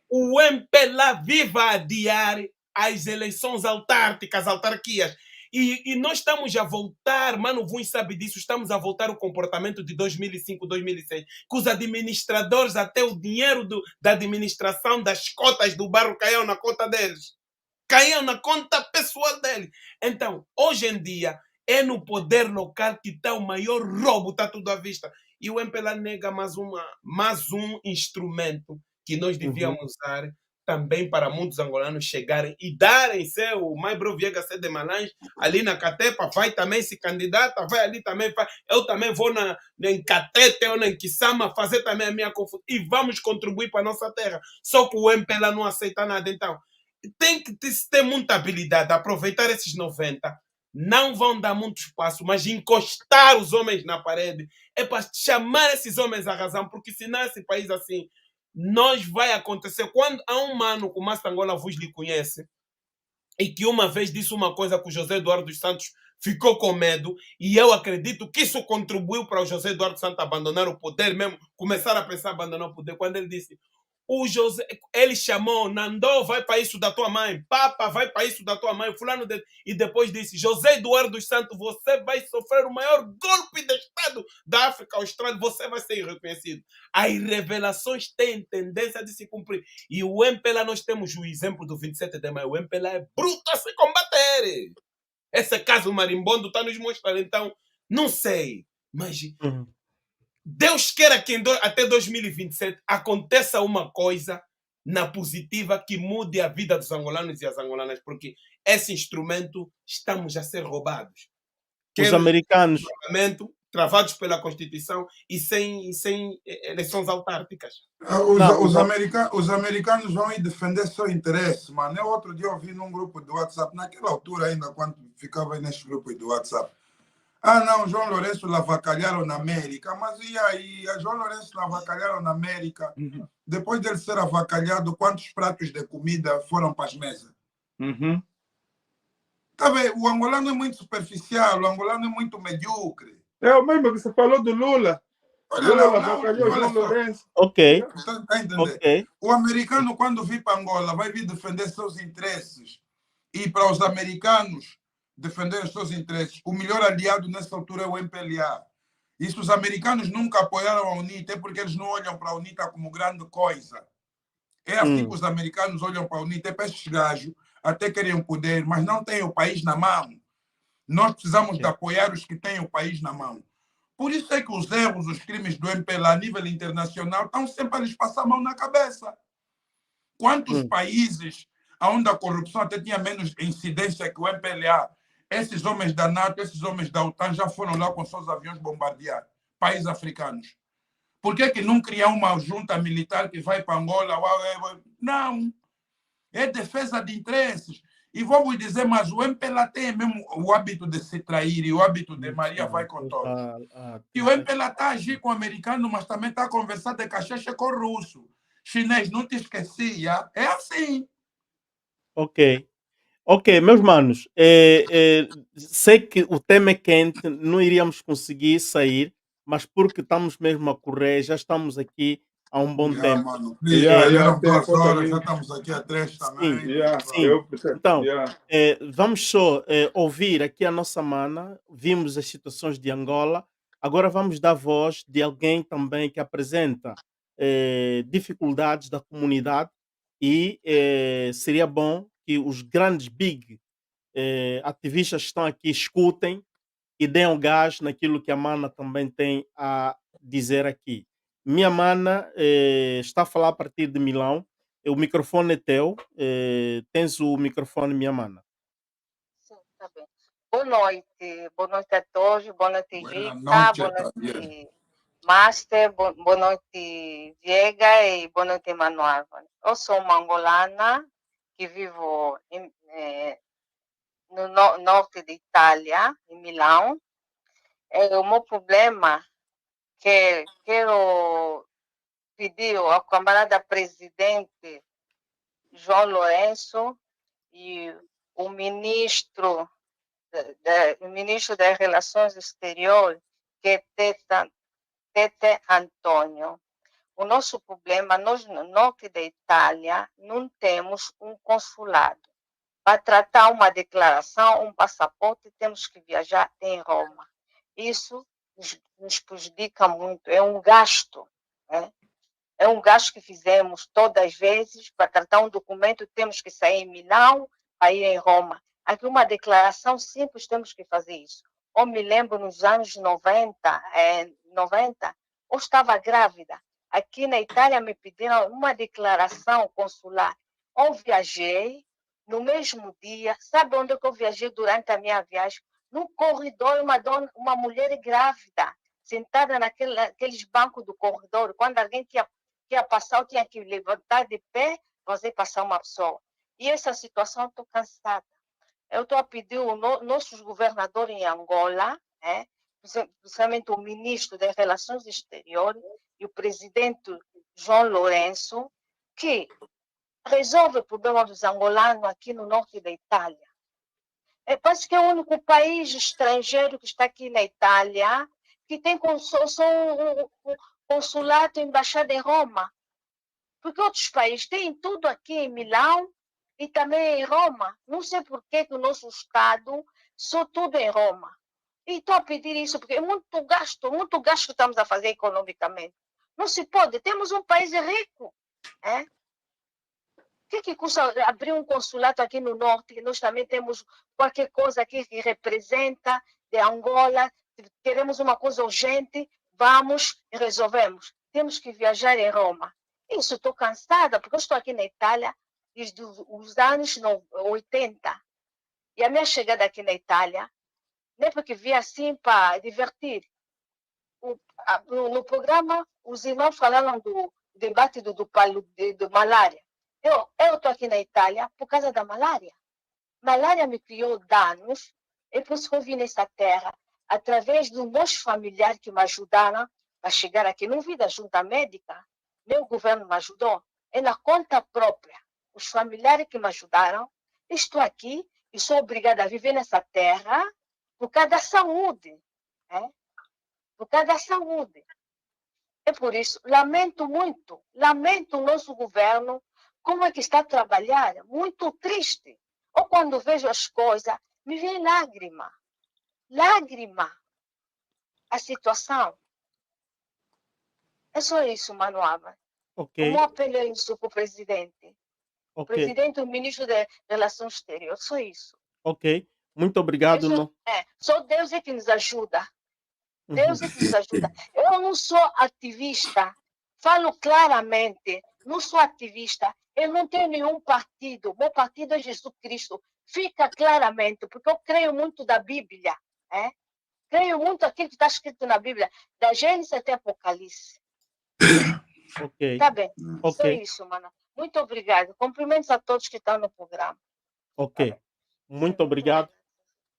O MPLA viva a adiar as eleições autárquicas, autarquias. E nós estamos a voltar, Mano Vuns sabe disso, estamos a voltar o comportamento de 2005, 2006, que os administradores, até o dinheiro da administração das cotas do barro caiu na conta deles. Caiu na conta pessoal dele. Então, hoje em dia, é no poder local que está o maior roubo, está tudo à vista. E o MPLA nega mais um instrumento que nós devíamos usar também para muitos angolanos chegarem e darem o Maibro Viegas de Malange ali na Catepa, vai também se candidata, vai ali também, eu também vou em Catete ou em Kisama fazer também a minha confusão e vamos contribuir para a nossa terra. Só que o MPLA não aceita nada. Então, tem que ter muita habilidade, aproveitar esses 90, não vão dar muito espaço, mas encostar os homens na parede, é para chamar esses homens à razão, porque senão esse país assim, nós vai acontecer, quando há um mano que o Master Angola vos lhe conhece, e que uma vez disse uma coisa que o José Eduardo dos Santos ficou com medo, e eu acredito que isso contribuiu para o José Eduardo dos Santos abandonar o poder mesmo, começar a pensar em abandonar o poder, quando ele disse, ele chamou, Nandô, vai para isso da tua mãe, Papa, vai para isso da tua mãe, fulano, e depois disse, José Eduardo dos Santos, você vai sofrer o maior golpe de Estado da África Austral, você vai ser reconhecido. As revelações têm tendência de se cumprir. E o MPLA, nós temos o exemplo do 27 de maio, o MPLA é bruto a se combater. Esse caso marimbondo está nos mostrando, então, não sei, mas... Deus queira que até 2027 aconteça uma coisa na positiva que mude a vida dos angolanos e as angolanas, porque esse instrumento estamos a ser roubados. Os americanos, travados pela Constituição e sem eleições autárquicas. Os americanos vão ir defender seu interesse, mano. Eu outro dia ouvi num grupo do WhatsApp, naquela altura ainda, quando ficava neste grupo do WhatsApp, não, João Lourenço lavacalharam na América. Mas e aí? A João Lourenço lavacalharam na América. Depois dele ser avacalhado, quantos pratos de comida foram para as mesas? Tá bem, o angolano é muito superficial, o angolano é muito medíocre. É o mesmo que você falou do Lula. Lula lavacalhou João Lourenço. Ok. Tá entendendo? Okay. O americano, quando vir para Angola, vai vir defender seus interesses. E para os americanos defender os seus interesses, o melhor aliado nessa altura é o MPLA. E se os americanos nunca apoiaram a UNITA, é porque eles não olham para a UNITA como grande coisa. É assim que os americanos olham para a UNITA, é para esses gajos, até querem poder, mas não têm o país na mão. Nós precisamos de apoiar os que têm o país na mão. Por isso é que os erros, os crimes do MPLA a nível internacional estão sempre a lhes passar a mão na cabeça. Quantos países onde a corrupção até tinha menos incidência que o MPLA, esses homens da NATO, esses homens da OTAN já foram lá com seus aviões bombardear países africanos? Por que não criar uma junta militar que vai para Angola? Não. É defesa de interesses. E vamos dizer, mas o MPLA tem mesmo o hábito de se trair e o hábito de Maria vai com todos. E o MPLA está a agir com o americano, mas também está a conversar de cachaça com o russo. Chinês, não te esquecia. É assim. Ok. Ok, meus manos, sei que o tema é quente, não iríamos conseguir sair, mas porque estamos mesmo a correr, já estamos aqui há um bom tempo. Mano, já 2 horas, já estamos aqui há 3 também. Sim. Então, vamos só ouvir aqui a nossa mana, vimos as situações de Angola, agora vamos dar voz de alguém também que apresenta dificuldades da comunidade e seria bom que os grandes big ativistas que estão aqui escutem e deem o gás naquilo que a mana também tem a dizer aqui. Minha mana está a falar a partir de Milão. O microfone é teu. Tens o microfone, minha mana. Sim, tá bem. Boa noite a todos, boa noite Rita, boa noite Master, boa noite Diega e boa noite Manuel. Eu sou uma angolana que vivo no norte de Itália, em Milão. O meu problema que quero pedir ao camarada presidente João Lourenço e o ministro das Relações Exteriores, que é Tete Antônio. O nosso problema, nós no norte da Itália não temos um consulado. para tratar uma declaração, um passaporte, temos que viajar em Roma. Isso nos prejudica muito, é um gasto, né? É um gasto que fizemos todas as vezes. Para tratar um documento, temos que sair em Milão para ir em Roma. Aqui uma declaração simples, temos que fazer isso. Eu me lembro nos anos 90, eu estava grávida. Aqui na Itália me pediram uma declaração consular. Eu viajei no mesmo dia. Sabe onde eu viajei durante a minha viagem? No corredor, uma mulher grávida, sentada naqueles bancos do corredor. Quando alguém ia passar, eu tinha que levantar de pé, fazer passar uma pessoa. E essa situação, eu estou cansada. Eu estou a pedir aos nossos governadores em Angola, principalmente o ministro das Relações Exteriores e o presidente João Lourenço, que resolve o problema dos angolanos aqui no norte da Itália. Parece que é o único país estrangeiro que está aqui na Itália que tem consulado e embaixada em Roma. Porque outros países têm tudo aqui em Milão e também em Roma. Não sei por que o nosso Estado só tudo em Roma. E estou a pedir isso porque é muito gasto que estamos a fazer economicamente. Não se pode. Temos um país rico. O que custa abrir um consulado aqui no norte? Nós também temos qualquer coisa aqui que representa de Angola. Queremos uma coisa urgente, vamos e resolvemos. Temos que viajar em Roma. Isso, estou cansada, porque eu estou aqui na Itália desde os anos 80. E a minha chegada aqui na Itália, não é porque vim assim para divertir. No programa, os irmãos falaram do debate do malária. Eu estou aqui na Itália por causa da malária. Malária me criou danos, e por isso que eu vim nessa terra, através dos meus familiares que me ajudaram a chegar aqui. Não vim da junta médica, meu governo me ajudou. É na conta própria. Os familiares que me ajudaram, estou aqui e sou obrigada a viver nessa terra por causa da saúde. Por causa da saúde. É por isso, lamento muito, lamento o nosso governo, como é que está a trabalhar, muito triste. Ou quando vejo as coisas, me vem lágrima. Lágrima. A situação. É só isso, Manuel. Ok. Como apelo é isso para o presidente? O Ok. presidente e o ministro da Relações Exteriores, só isso. Ok. Muito obrigado. Só Deus é que nos ajuda. Uhum. Deus é que nos ajuda. Eu não sou ativista. Falo claramente. Não sou ativista. Eu não tenho nenhum partido. Meu partido é Jesus Cristo. Fica claramente, porque eu creio muito da Bíblia. Creio muito aquilo que está escrito na Bíblia, da Gênesis até Apocalipse. Ok. Tá bem. Ok. Só isso, mano. Muito obrigado. Cumprimentos a todos que estão no programa. Ok. Tá muito obrigado.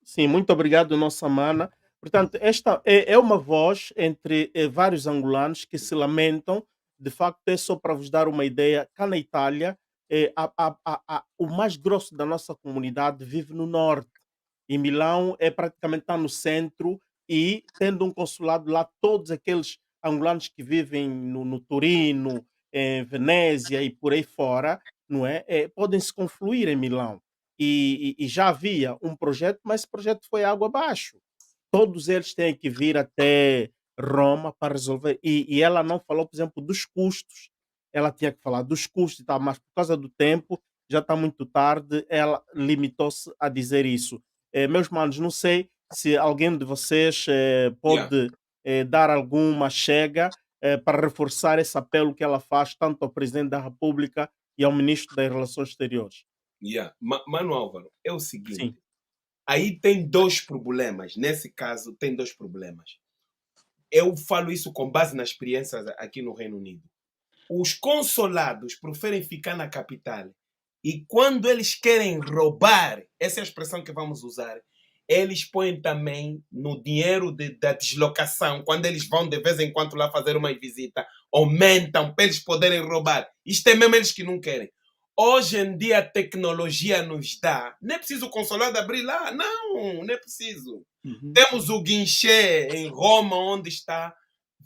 Sim, muito obrigado, nossa mana. Portanto, esta é uma voz entre vários angolanos que se lamentam. De facto, é só para vos dar uma ideia. Cá na Itália, o mais grosso da nossa comunidade vive no norte. E Milão é praticamente está no centro e tendo um consulado lá, todos aqueles angolanos que vivem no Turino, em Venezia e por aí fora, não é? Podem se confluir em Milão. E já havia um projeto, mas esse projeto foi água abaixo. Todos eles têm que vir até Roma para resolver. E ela não falou, por exemplo, dos custos. Ela tinha que falar dos custos e tal, mas por causa do tempo, já está muito tarde, ela limitou-se a dizer isso. Meus manos, não sei se alguém de vocês pode dar alguma chega para reforçar esse apelo que ela faz tanto ao Presidente da República e ao Ministro das Relações Exteriores. Mano Álvaro, é o seguinte. Sim. Aí tem dois problemas. Nesse caso, tem dois problemas. Eu falo isso com base nas experiências aqui no Reino Unido. Os consulados preferem ficar na capital e quando eles querem roubar, essa é a expressão que vamos usar, eles põem também no dinheiro da deslocação, quando eles vão de vez em quando lá fazer uma visita, aumentam para eles poderem roubar. Isto é mesmo eles que não querem. Hoje em dia a tecnologia nos dá. Não é preciso o consulado abrir lá. Não é preciso. Uhum. Temos o guinchê em Roma, onde está.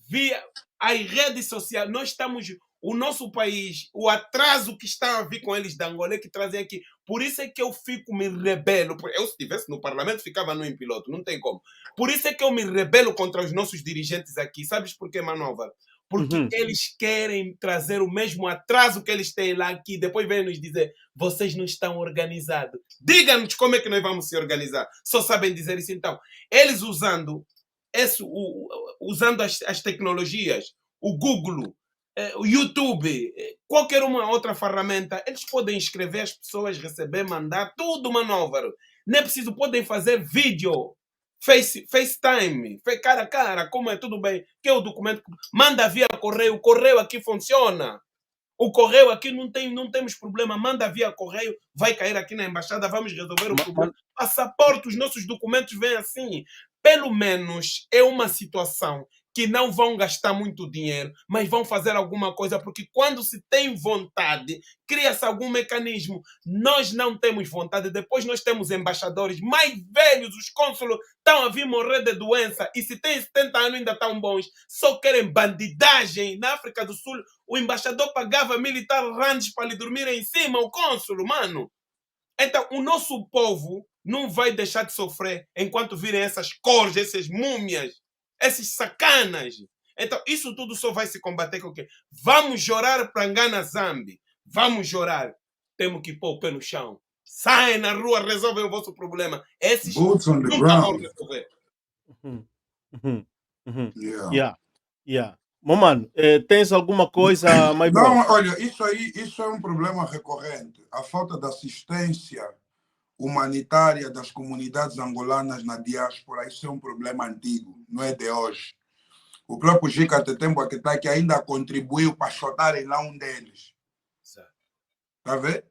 Via as redes sociais. Nós estamos o nosso país, o atraso que está a vir com eles da Angola é que trazem aqui. Por isso é que eu fico, me rebelo. Eu, se estivesse no parlamento, ficava no piloto, não tem como. Por isso é que eu me rebelo contra os nossos dirigentes aqui. Sabes por quê, Manova? Porque eles querem trazer o mesmo atraso que eles têm lá aqui. Depois vêm nos dizer, vocês não estão organizados. Diga-nos como é que nós vamos se organizar. Só sabem dizer isso então. Eles usando as tecnologias, o Google, o YouTube, qualquer uma outra ferramenta, eles podem escrever as pessoas, receber, mandar, tudo, Manóvaro. Não é preciso, podem fazer vídeo, FaceTime, cara a cara, como é, tudo bem, que é o documento, manda via correio, o correio aqui funciona. O correio aqui não temos problema, manda via correio, vai cair aqui na embaixada, vamos resolver o problema. Passaporte, os nossos documentos vêm assim. Pelo menos é uma situação que não vão gastar muito dinheiro, mas vão fazer alguma coisa, porque quando se tem vontade, cria-se algum mecanismo. Nós não temos vontade, depois nós temos embaixadores mais velhos, os cônsulos estão a vir morrer de doença, e se tem 70 anos ainda estão bons, só querem bandidagem. Na África do Sul, o embaixador pagava militar randes para lhe dormir em cima, o cônsulo, mano. Então, o nosso povo não vai deixar de sofrer enquanto virem essas cores, essas múmias, esses sacanas. Então, isso tudo só vai se combater com o quê? Vamos chorar para Ngana Zambi. Vamos chorar. Temos que pôr o pé no chão. Saem na rua, resolvem o vosso problema. Esses nunca vão resolver. Meu mano, tens alguma coisa mais Não, boa? olha, isso é um problema recorrente. A falta de assistência humanitária das comunidades angolanas na diáspora, isso é um problema antigo, não é de hoje. O próprio Gica Tetembo que está aqui ainda contribuiu para chutarem lá um deles. Está vendo?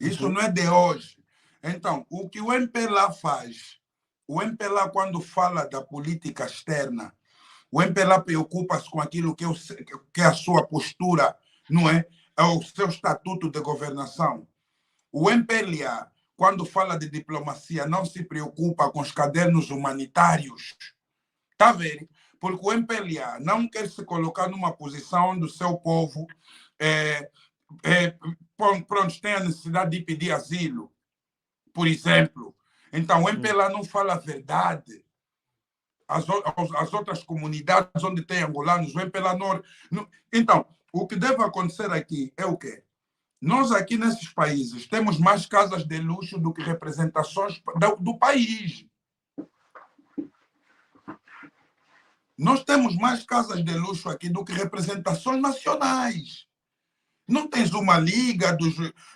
Isso não é de hoje. Então, o que o MPLA faz, o MPLA quando fala da política externa, o MPLA preocupa-se com aquilo que é a sua postura, não é? É o seu estatuto de governação. O MPLA, quando fala de diplomacia, não se preocupa com os cadernos humanitários. Está vendo? Porque o MPLA não quer se colocar numa posição onde o seu povo tem a necessidade de pedir asilo, por exemplo. Então, o MPLA não fala a verdade. As outras comunidades onde tem angolanos, o MPLA não... Então, o que deve acontecer aqui é o quê? Nós aqui nesses países temos mais casas de luxo do que representações do país. Nós temos mais casas de luxo aqui do que representações nacionais. Não tens uma liga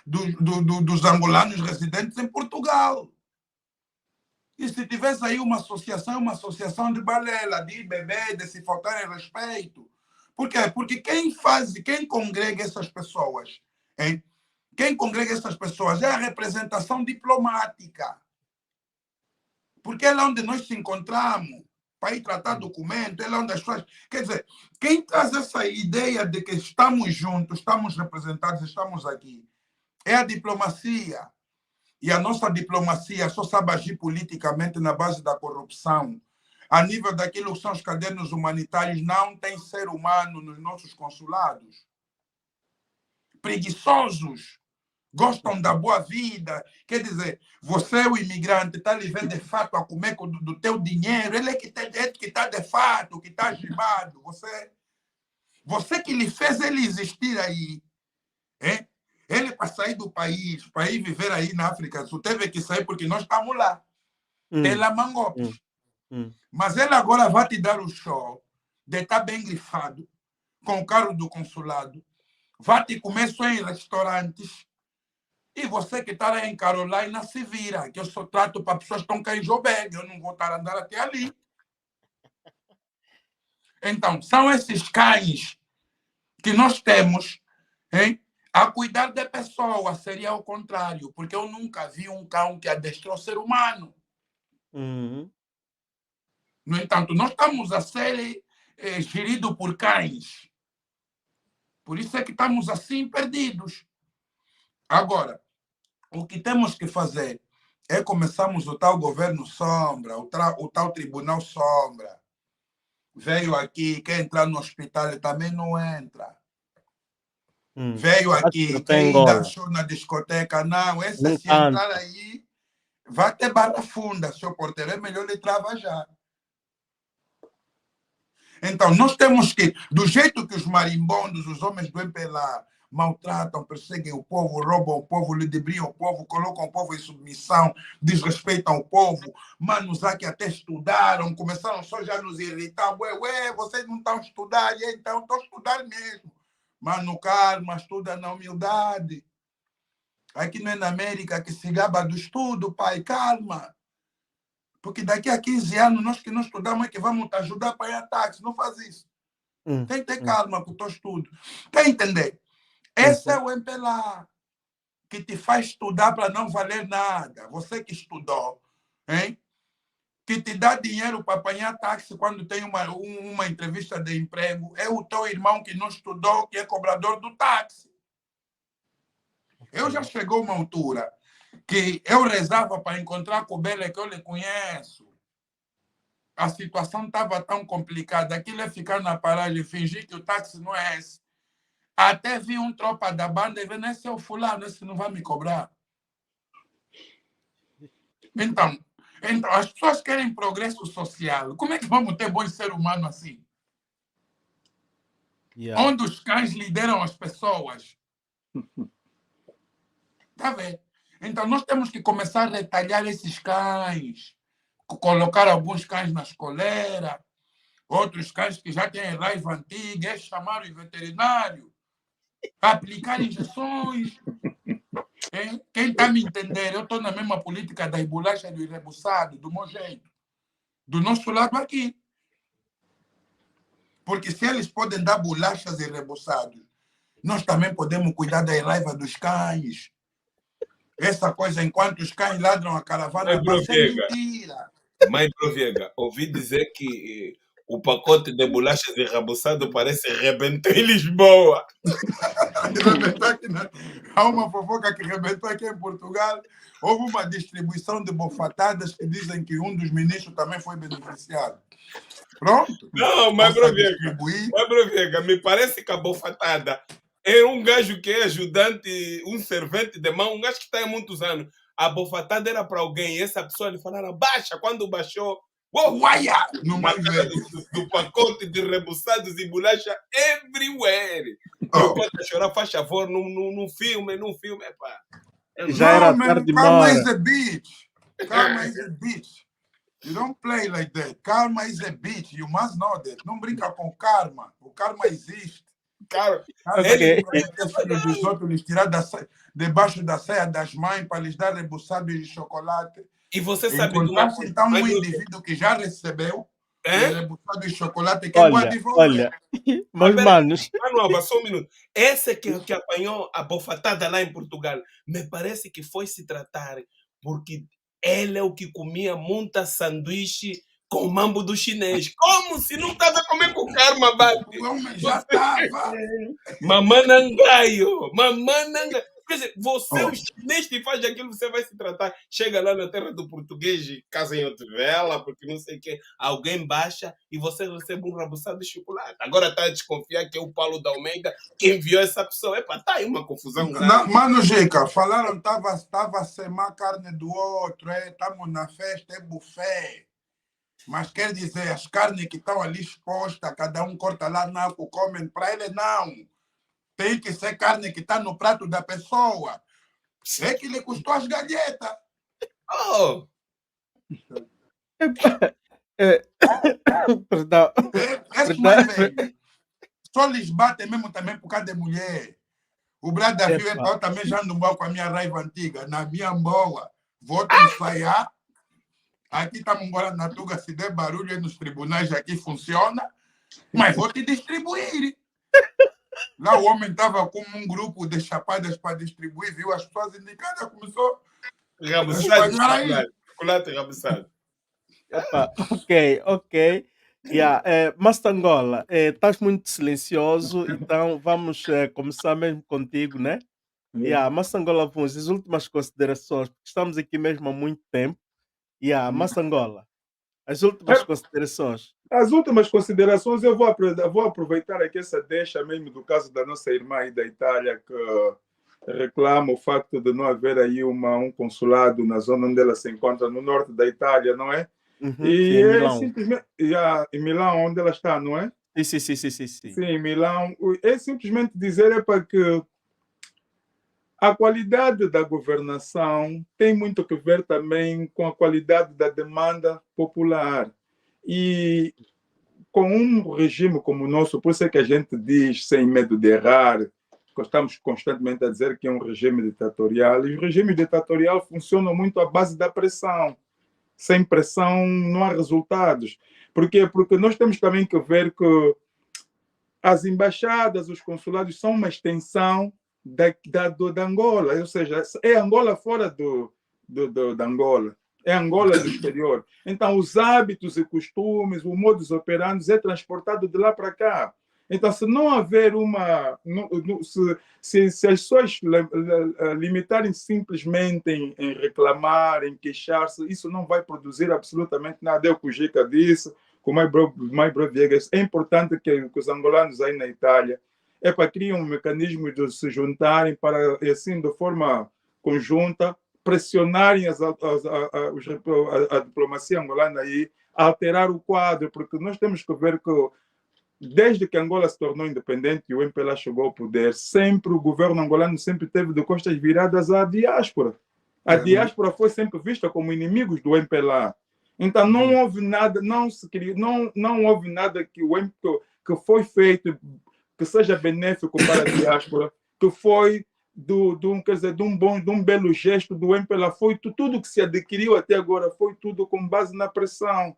dos angolanos residentes em Portugal. E se tivesse aí uma associação de balela, de beber, de se faltar respeito. Por quê? Porque quem congrega essas pessoas, hein? Quem congrega essas pessoas é a representação diplomática. Porque é lá onde nós se encontramos para ir tratar documento, é lá onde as pessoas... Quer dizer, quem traz essa ideia de que estamos juntos, estamos representados, estamos aqui, é a diplomacia. E a nossa diplomacia só sabe agir politicamente na base da corrupção. A nível daquilo que são os cadernos humanitários, não tem ser humano nos nossos consulados. Preguiçosos. Gostam da boa vida. Quer dizer, você, o imigrante, está ali vendo de fato a comer do teu dinheiro. Ele é que está de fato, que está gibado. Você que lhe fez ele existir aí. Hein? Ele, para sair do país, para ir viver aí na África do Sul, teve que sair porque nós estamos lá. Pela Mangopes. Mas ele agora vai te dar o show de estar bem grifado, com o carro do consulado, vai te comer só em restaurantes, e você que está lá em Carolina se vira, que eu só trato para pessoas que estão cá em Joberg, eu não vou estar a andar até ali. Então, são esses cães que nós temos, hein? A cuidar de pessoa seria o contrário, porque eu nunca vi um cão que adestrou ser humano. No entanto, nós estamos a ser geridos por cães. Por isso é que estamos assim perdidos. Agora, o que temos que fazer é começarmos o tal governo sombra, o tal tribunal sombra. Veio aqui, quer entrar no hospital, ele também não entra. Veio Acho aqui, que quem tem ainda Angola. achou na discoteca, não, esse Não se entrar canta. aí, vai ter barra funda, seu porteiro, é melhor lhe trabalhar. Então, nós temos que, do jeito que os marimbondos, os homens do MPLA, maltratam, perseguem o povo, roubam o povo, ludibriam o povo, colocam o povo em submissão, desrespeitam o povo, manos lá que até estudaram, começaram só já a nos irritar, ué, vocês não estão a estudar, e então estão a estudar mesmo. Mano, calma, estuda na humildade. Aqui não é na América que se gaba do estudo, pai, calma. Porque daqui a 15 anos, nós que não estudamos é que vamos te ajudar a pagar táxi. Não faz isso. Tem que ter calma com o teu estudo. Quer entender? Esse é o MPLA que te faz estudar para não valer nada. Você que estudou, hein? Que te dá dinheiro para apanhar táxi quando tem uma entrevista de emprego. É o teu irmão que não estudou, que é cobrador do táxi. Eu já chegou uma altura que eu rezava para encontrar com o Bela, que eu lhe conheço. A situação estava tão complicada. Aquilo é ficar na paragem, fingir que o táxi não é esse. Até vi um tropa da banda e vendo, esse é o fulano, esse não vai me cobrar. Então, as pessoas querem progresso social. Como é que vamos ter bom ser humano assim? Onde os cães lideram as pessoas. Tá vendo? Então, nós temos que começar a retalhar esses cães, colocar alguns cães na escoleira, outros cães que já têm raiva antiga, é chamar o veterinário, aplicar injeções. Quem está me entendendo? Eu estou na mesma política das bolachas do rebuçado, do meu jeito, do nosso lado aqui. Porque se eles podem dar bolachas e rebuçados, nós também podemos cuidar da raiva dos cães. Essa coisa, enquanto os cães ladram a caravana, vai ser mentira. Mãe Proviega, ouvi dizer que o pacote de bolachas de rebuçado parece rebentou em Lisboa. Há uma fofoca que rebentou aqui em Portugal. Houve uma distribuição de bofatadas que dizem que um dos ministros também foi beneficiado. Pronto. Não, mas Proviega, me parece que a bofatada é um gajo que é ajudante, um servente de mão, um gajo que está há muitos anos. A bofatada era para alguém, e essa pessoa lhe falaram, baixa, quando baixou, uaia! Na cara do pacote de rebuçados e bolacha everywhere. Eu posso chorar, faz favor, num filme, epá. Já era tarde demais. Karma is a bitch. Karma is a bitch. You don't play like that. Karma is a bitch. You must know that. Não brinca com karma. O karma existe. Cara, dos outros lhes tirar debaixo da saia das mães para lhes dar rebuçados de chocolate. E você sabe de uma coisa? Então, um indivíduo que já recebeu rebuçado de chocolate que olha, mas manos. Mano, só um minuto. Esse que apanhou a bofatada lá em Portugal, me parece que foi se tratar porque ele é o que comia muita sanduíche com o mambo do chinês. Como se não estava a comer com karma, bate? Já estava. Mamanangaio. Quer dizer, você, o chinês que faz aquilo, você vai se tratar. Chega lá na terra do português, casa em Otivela, porque não sei o que, alguém baixa e você recebe um rabuçado de chocolate. Agora está a desconfiar que é o Paulo da Almeida que enviou essa pessoa. Epa, está aí uma confusão grande. Mano, Jeca, falaram que estava a semar a carne do outro, estamos na festa, é buffet. Mas quer dizer, as carnes que estão ali expostas, cada um corta lá, não, comem, para ele não. Tem que ser carne que está no prato da pessoa. É que lhe custou as galhetas. Oh! Perdão. Esses mais velhos só lhes batem mesmo também por causa de mulher. O Brada viu, eu também já ando mal com a minha raiva antiga. Na minha boa, vou te ensaiar. Aqui estamos morando na Tuga, se der barulho nos tribunais aqui funciona, mas vou te distribuir. Lá o homem estava com um grupo de chapadas para distribuir, viu as pessoas indicadas, começou a espalhar chocolate rabuçado. Ok. Mastangola, estás muito silencioso, então vamos começar mesmo contigo, né? Mastangola, vamos as últimas considerações, porque estamos aqui mesmo há muito tempo. Mastangola, as últimas considerações. As últimas considerações, eu vou aproveitar aqui essa deixa mesmo do caso da nossa irmã aí da Itália, que reclama o facto de não haver aí um consulado na zona onde ela se encontra, no norte da Itália, não é? Sim, E em é Milão. simplesmente... em Milão, onde ela está, não é? Sim. Sim, em Milão. É simplesmente dizer para que a qualidade da governação tem muito que ver também com a qualidade da demanda popular. E com um regime como o nosso, por isso é que a gente diz, sem medo de errar, estamos constantemente a dizer que é um regime ditatorial, e o regime ditatorial funciona muito à base da pressão. Sem pressão não há resultados. Por quê? Porque nós temos também que ver que as embaixadas, os consulados são uma extensão da Angola, ou seja, é Angola fora da Angola, é Angola do exterior. Então, os hábitos e costumes, o modus operandi é transportado de lá para cá. Então, se não haver se as pessoas limitarem simplesmente em reclamar, em queixar-se, isso não vai produzir absolutamente nada. É o que o Gica disse, com o Maibro Viegas. É importante que os angolanos aí na Itália criam um mecanismo de se juntarem para, assim, de forma conjunta, pressionarem a diplomacia angolana aí a alterar o quadro, porque nós temos que ver que desde que Angola se tornou independente e o MPLA chegou ao poder, sempre o governo angolano sempre teve de costas viradas à diáspora. A diáspora foi sempre vista como inimigos do MPLA. Então não houve nada, não houve nada que foi feito que seja benéfico para a diáspora, que foi de um belo gesto do MPLA. Foi tudo que se adquiriu até agora, foi tudo com base na pressão.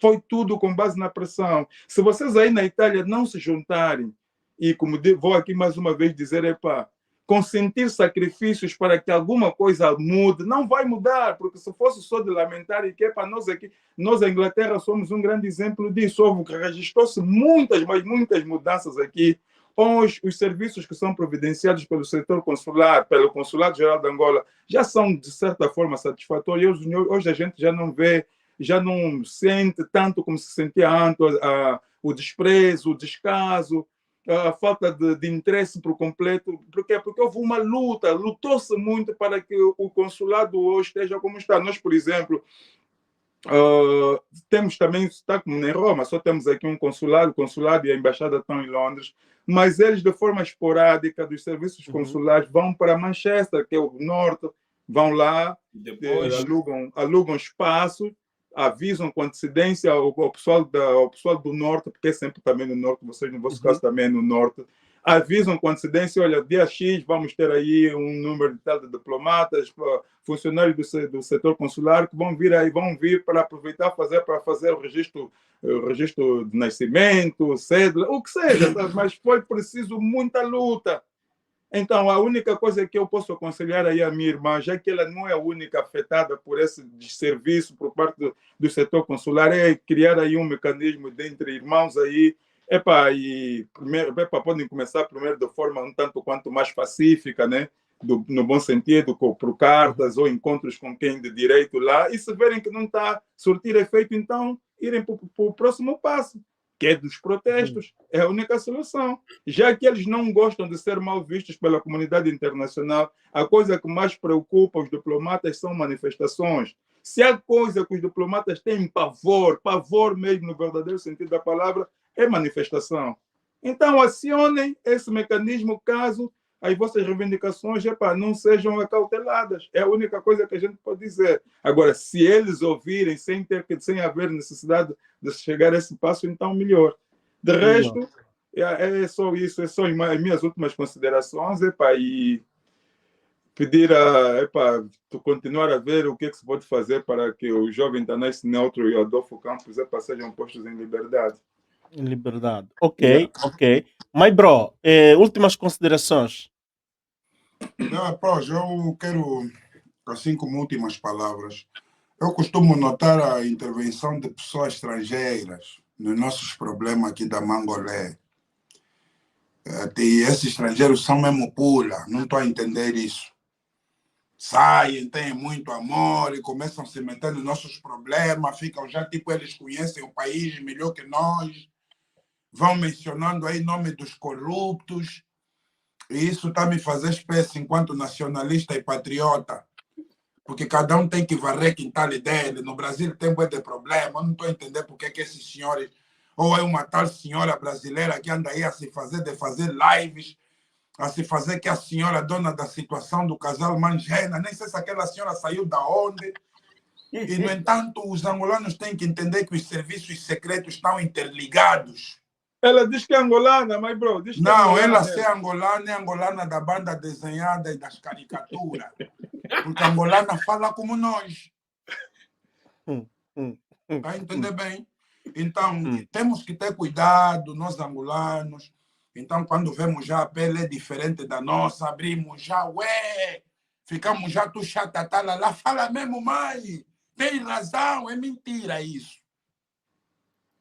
Foi tudo com base na pressão. Se vocês aí na Itália não se juntarem, e como vou aqui mais uma vez dizer, consentir sacrifícios para que alguma coisa mude, não vai mudar, porque se fosse só de lamentar, e que é para nós aqui, nós a Inglaterra somos um grande exemplo disso. Registrou-se muitas mudanças aqui. Os serviços que são providenciados pelo setor consular, pelo Consulado-Geral de Angola, já são, de certa forma, satisfatórios. Hoje a gente já não vê, já não sente tanto como se sentia antes, o desprezo, o descaso, a falta de interesse por completo. Por quê? Porque houve uma luta, lutou-se muito para que o consulado hoje esteja como está. Nós, por exemplo, temos também, está como em Roma, só temos aqui um consulado, o consulado e a embaixada estão em Londres, mas eles, de forma esporádica, dos serviços consulares, vão para Manchester, que é o norte, vão lá, depois alugam espaço, avisam com antecedência ao pessoal do norte, porque é sempre também no norte, vocês no vosso caso também é no norte, avisam com antecedência, olha, dia X vamos ter aí um número de tal de diplomatas, funcionários do setor consular que vão vir para aproveitar para fazer o registro de nascimento, cédula, o que seja, mas foi preciso muita luta. Então, a única coisa que eu posso aconselhar aí a minha irmã, já que ela não é a única afetada por esse desserviço por parte do setor consular, é criar aí um mecanismo de entre irmãos aí, podem começar primeiro de forma um tanto quanto mais pacífica, né? No bom sentido, por cartas ou encontros com quem de direito lá, e se verem que não está a surtir efeito, então irem para o próximo passo, que é dos protestos. É a única solução. Já que eles não gostam de ser mal vistos pela comunidade internacional, a coisa que mais preocupa os diplomatas são manifestações. Se há coisa que os diplomatas têm pavor mesmo no verdadeiro sentido da palavra, é manifestação. Então, acionem esse mecanismo caso as vossas reivindicações não sejam acauteladas. É a única coisa que a gente pode dizer. Agora, se eles ouvirem sem haver necessidade de chegar a esse passo, então melhor. De resto, é só isso, são as minhas últimas considerações. E pedir tu continuar a ver o que se pode fazer para que o jovem Tanais Neutro e o Adolfo Campos sejam postos em liberdade. Em liberdade. Ok. Mas, bro, últimas considerações. Eu quero, assim como últimas palavras, eu costumo notar a intervenção de pessoas estrangeiras nos nossos problemas aqui da Mangolé. E esses estrangeiros são mesmo pula, não estou a entender isso. saem, têm muito amor e começam a se meter nos nossos problemas, ficam já tipo, eles conhecem o país melhor que nós, vão mencionando aí nome dos corruptos, e isso está me fazendo espécie enquanto nacionalista e patriota, porque cada um tem que varrer quintal dele. No Brasil tem bué de problema, eu não estou a entender porque que esses senhores, ou é uma tal senhora brasileira que anda aí a se fazer de fazer lives, a se fazer que a senhora dona da situação do casal Mangena, nem sei se aquela senhora saiu da onde. E, no entanto, os angolanos têm que entender que os serviços secretos estão interligados. Ela diz que é angolana, mas, bro, diz que Não, é ela ser angolana é angolana da banda desenhada e das caricaturas. Porque a angolana fala como nós. Está a entender bem? Então, temos que ter cuidado, nós angolanos. Então, quando vemos já a pele é diferente da nossa, abrimos já, ué, ficamos já tu chata, tá lá, fala mesmo, mãe, tem razão, é mentira isso.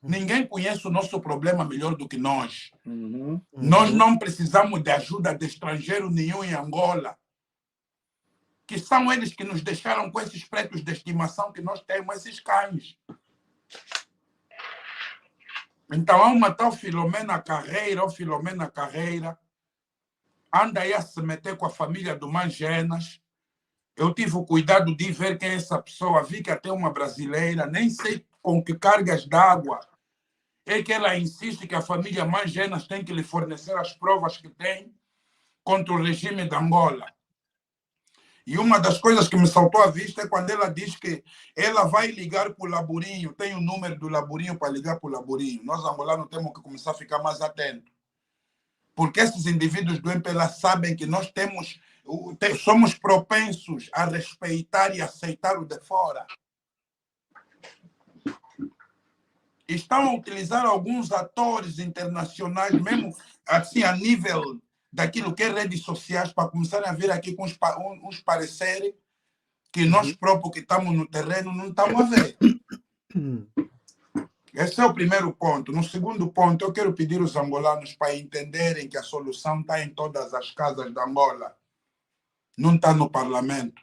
Ninguém conhece o nosso problema melhor do que nós. Nós não precisamos de ajuda de estrangeiro nenhum em Angola, que são eles que nos deixaram com esses pretos de estimação que nós temos, esses cães. Então, há uma tal Filomena Carreira, ou Filomena Carreira, anda aí a se meter com a família do Mangenas. Eu tive o cuidado de ver quem é essa pessoa, vi que até uma brasileira, nem sei com que cargas d'água é que ela insiste que a família Mangenas tem que lhe fornecer as provas que tem contra o regime de Angola. E uma das coisas que me saltou à vista é quando ela diz que ela vai ligar para o Laburinho, tem o número do Laburinho para ligar para o Laburinho. Nós, angolanos, temos que começar a ficar mais atentos. Porque esses indivíduos do MPLA sabem que nós somos propensos a respeitar e aceitar o de fora. Estão a utilizar alguns atores internacionais, mesmo assim a nível daquilo que é redes sociais, para começarem a vir aqui com uns pareceres que nós próprios que estamos no terreno não estamos a ver. Esse é o primeiro ponto. No segundo ponto, eu quero pedir aos angolanos para entenderem que a solução está em todas as casas da Angola. Não está no parlamento.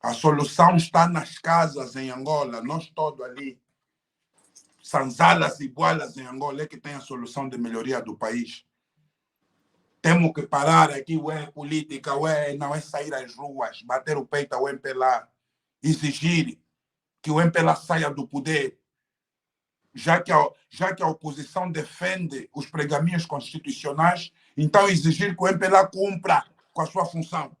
A solução está nas casas em Angola, nós todos ali. Sanzalas e boalas em Angola é que tem a solução de melhoria do país. Temos que parar aqui, política, não é sair às ruas, bater o peito ao MPLA, exigir que o MPLA saia do poder, já que a oposição defende os pergaminhos constitucionais, então exigir que o MPLA cumpra com a sua função.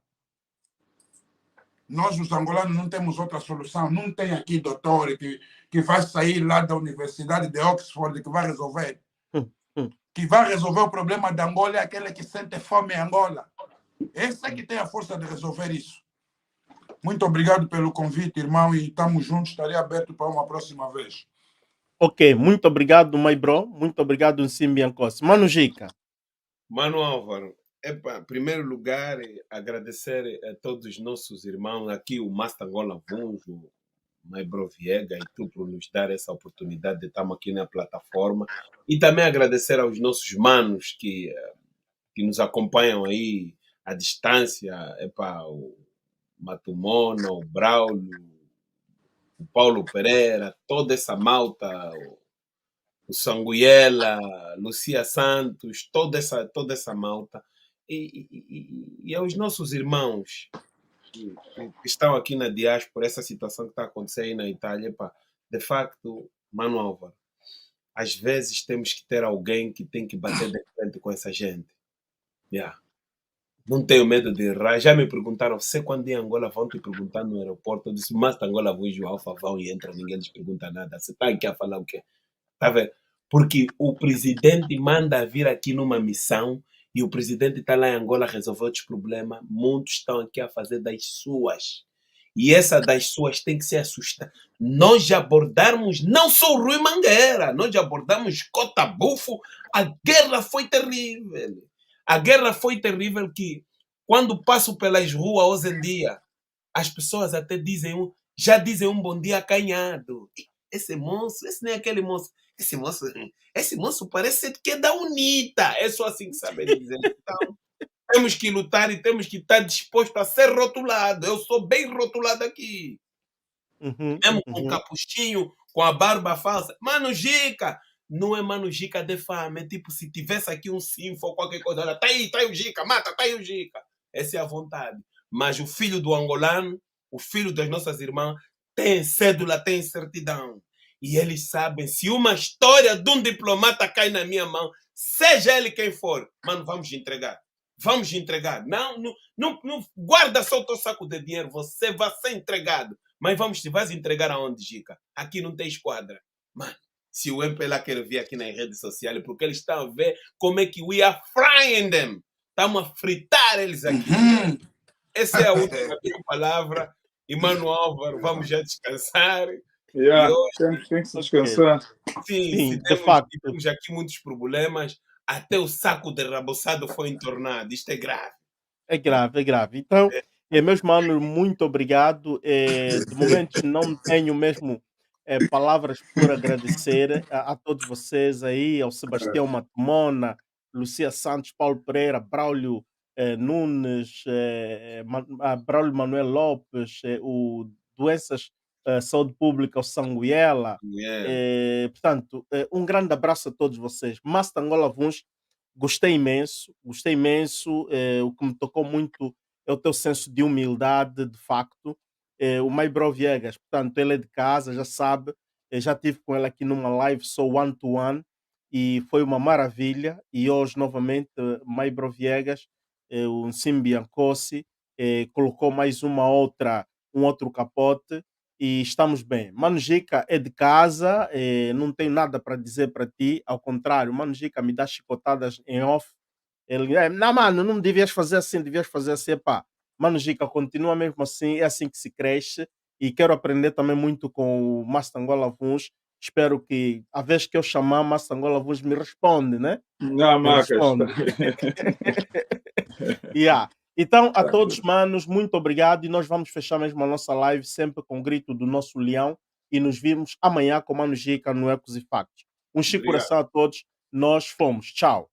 Nós, os angolanos, não temos outra solução. Não tem aqui doutor que vai sair lá da Universidade de Oxford que vai resolver. Que vai resolver o problema da Angola é aquele que sente fome em Angola. Esse é que tem a força de resolver isso. Muito obrigado pelo convite, irmão, e estamos juntos. Estarei aberto para uma próxima vez. Ok, muito obrigado, my bro. Muito obrigado, Nsimbi Ankos. Mano Jica. Mano Álvaro, em primeiro lugar, agradecer a todos os nossos irmãos aqui, o Master Angola Vunjo, my bro Viega e tu por nos dar essa oportunidade de estarmos aqui na plataforma. E também agradecer aos nossos manos que nos acompanham aí à distância, o Matumona, o Braulio, o Paulo Pereira, toda essa malta, o Sanguiela, Lucia Santos, toda essa malta. E aos nossos irmãos que estão aqui na diáspora, essa situação que está acontecendo aí na Itália, de facto, Mano Álvaro, às vezes temos que ter alguém que tem que bater de frente com essa gente. Não tenho medo de errar. Já me perguntaram, você quando em Angola vão te perguntar no aeroporto? Eu disse, mas Angola vou o Alfa vão e entra, ninguém lhes pergunta nada. Você está aqui a falar o quê? Tá vendo? Porque o presidente manda vir aqui numa missão e o presidente está lá em Angola a resolver outros problemas. Muitos estão aqui a fazer das suas. E essa das suas tem que ser assustada. Nós já abordarmos não só o Rui Mangueira, nós já abordamos Cota Bufo. A guerra foi terrível. A guerra foi terrível que, quando passo pelas ruas hoje em dia, as pessoas até já dizem um bom dia acanhado. Esse moço, esse nem é aquele moço. Esse moço parece que é da UNITA. É só assim que saber dizer. Então, temos que lutar e temos que estar disposto a ser rotulado. Eu sou bem rotulado aqui. Uhum, Mesmo com uhum. capuchinho, com a barba falsa. Mano Gica! Não é Mano Gica de fama. É tipo, se tivesse aqui um sinfo ou qualquer coisa, olha, tá aí o Gica, mata, tá aí o Gica. Essa é a vontade. Mas o filho do angolano, o filho das nossas irmãs, tem cédula, tem certidão. E eles sabem, se uma história de um diplomata cai na minha mão, seja ele quem for, mano, vamos entregar. Vamos entregar. Não guarda só o teu saco de dinheiro, você vai ser entregado. Mas vais entregar aonde, Gica? Aqui não tem esquadra. Mano, se o MPLA quer vir aqui nas redes sociais, porque eles estão a ver como é que we are frying them. Estamos a fritar eles aqui. Essa é a última minha palavra. E Mano Álvaro, vamos já descansar. Yeah, E hoje, tem que se descansar. sim, Sim, se de facto. temos aqui muitos problemas, até o saco derraboçado foi entornado. Isto é grave. É grave, é grave. Então, meus manos, muito obrigado. De momento, não tenho mesmo palavras por agradecer a todos vocês aí, ao Sebastião Matumona, Lucia Santos, Paulo Pereira, Braulio Nunes, Braulio Manuel Lopes, o Doenças Saúde Pública, o Sanguiela. Yeah. Portanto, um grande abraço a todos vocês. Masta Angola Vuns, gostei imenso, gostei imenso. O que me tocou muito é o teu senso de humildade, de facto. O Maibro Viegas, portanto, ele é de casa, já sabe. Já estive com ele aqui numa live só one-to-one e foi uma maravilha. E hoje, novamente, Maibro Viegas, o Nsimbi Ankosi, colocou mais um outro capote e estamos bem. Mano Gica é de casa, não tenho nada para dizer para ti, ao contrário, Mano Gica me dá chicotadas em off. Ele, não, mano, não devias fazer assim, devias fazer assim, pá. Mano Gica, continua mesmo assim, é assim que se cresce. E quero aprender também muito com o Master Angola Vuns. Espero que, a vez que eu chamar, Master Angola Vuns me responde, né? Não, Me Marcas. responde. Yeah. Então, a todos, manos, muito obrigado. E nós vamos fechar mesmo a nossa live sempre com o grito do nosso leão. E nos vimos amanhã com Mano Gica no Ecos e Factos. Um chico coração a todos. Nós fomos. Tchau.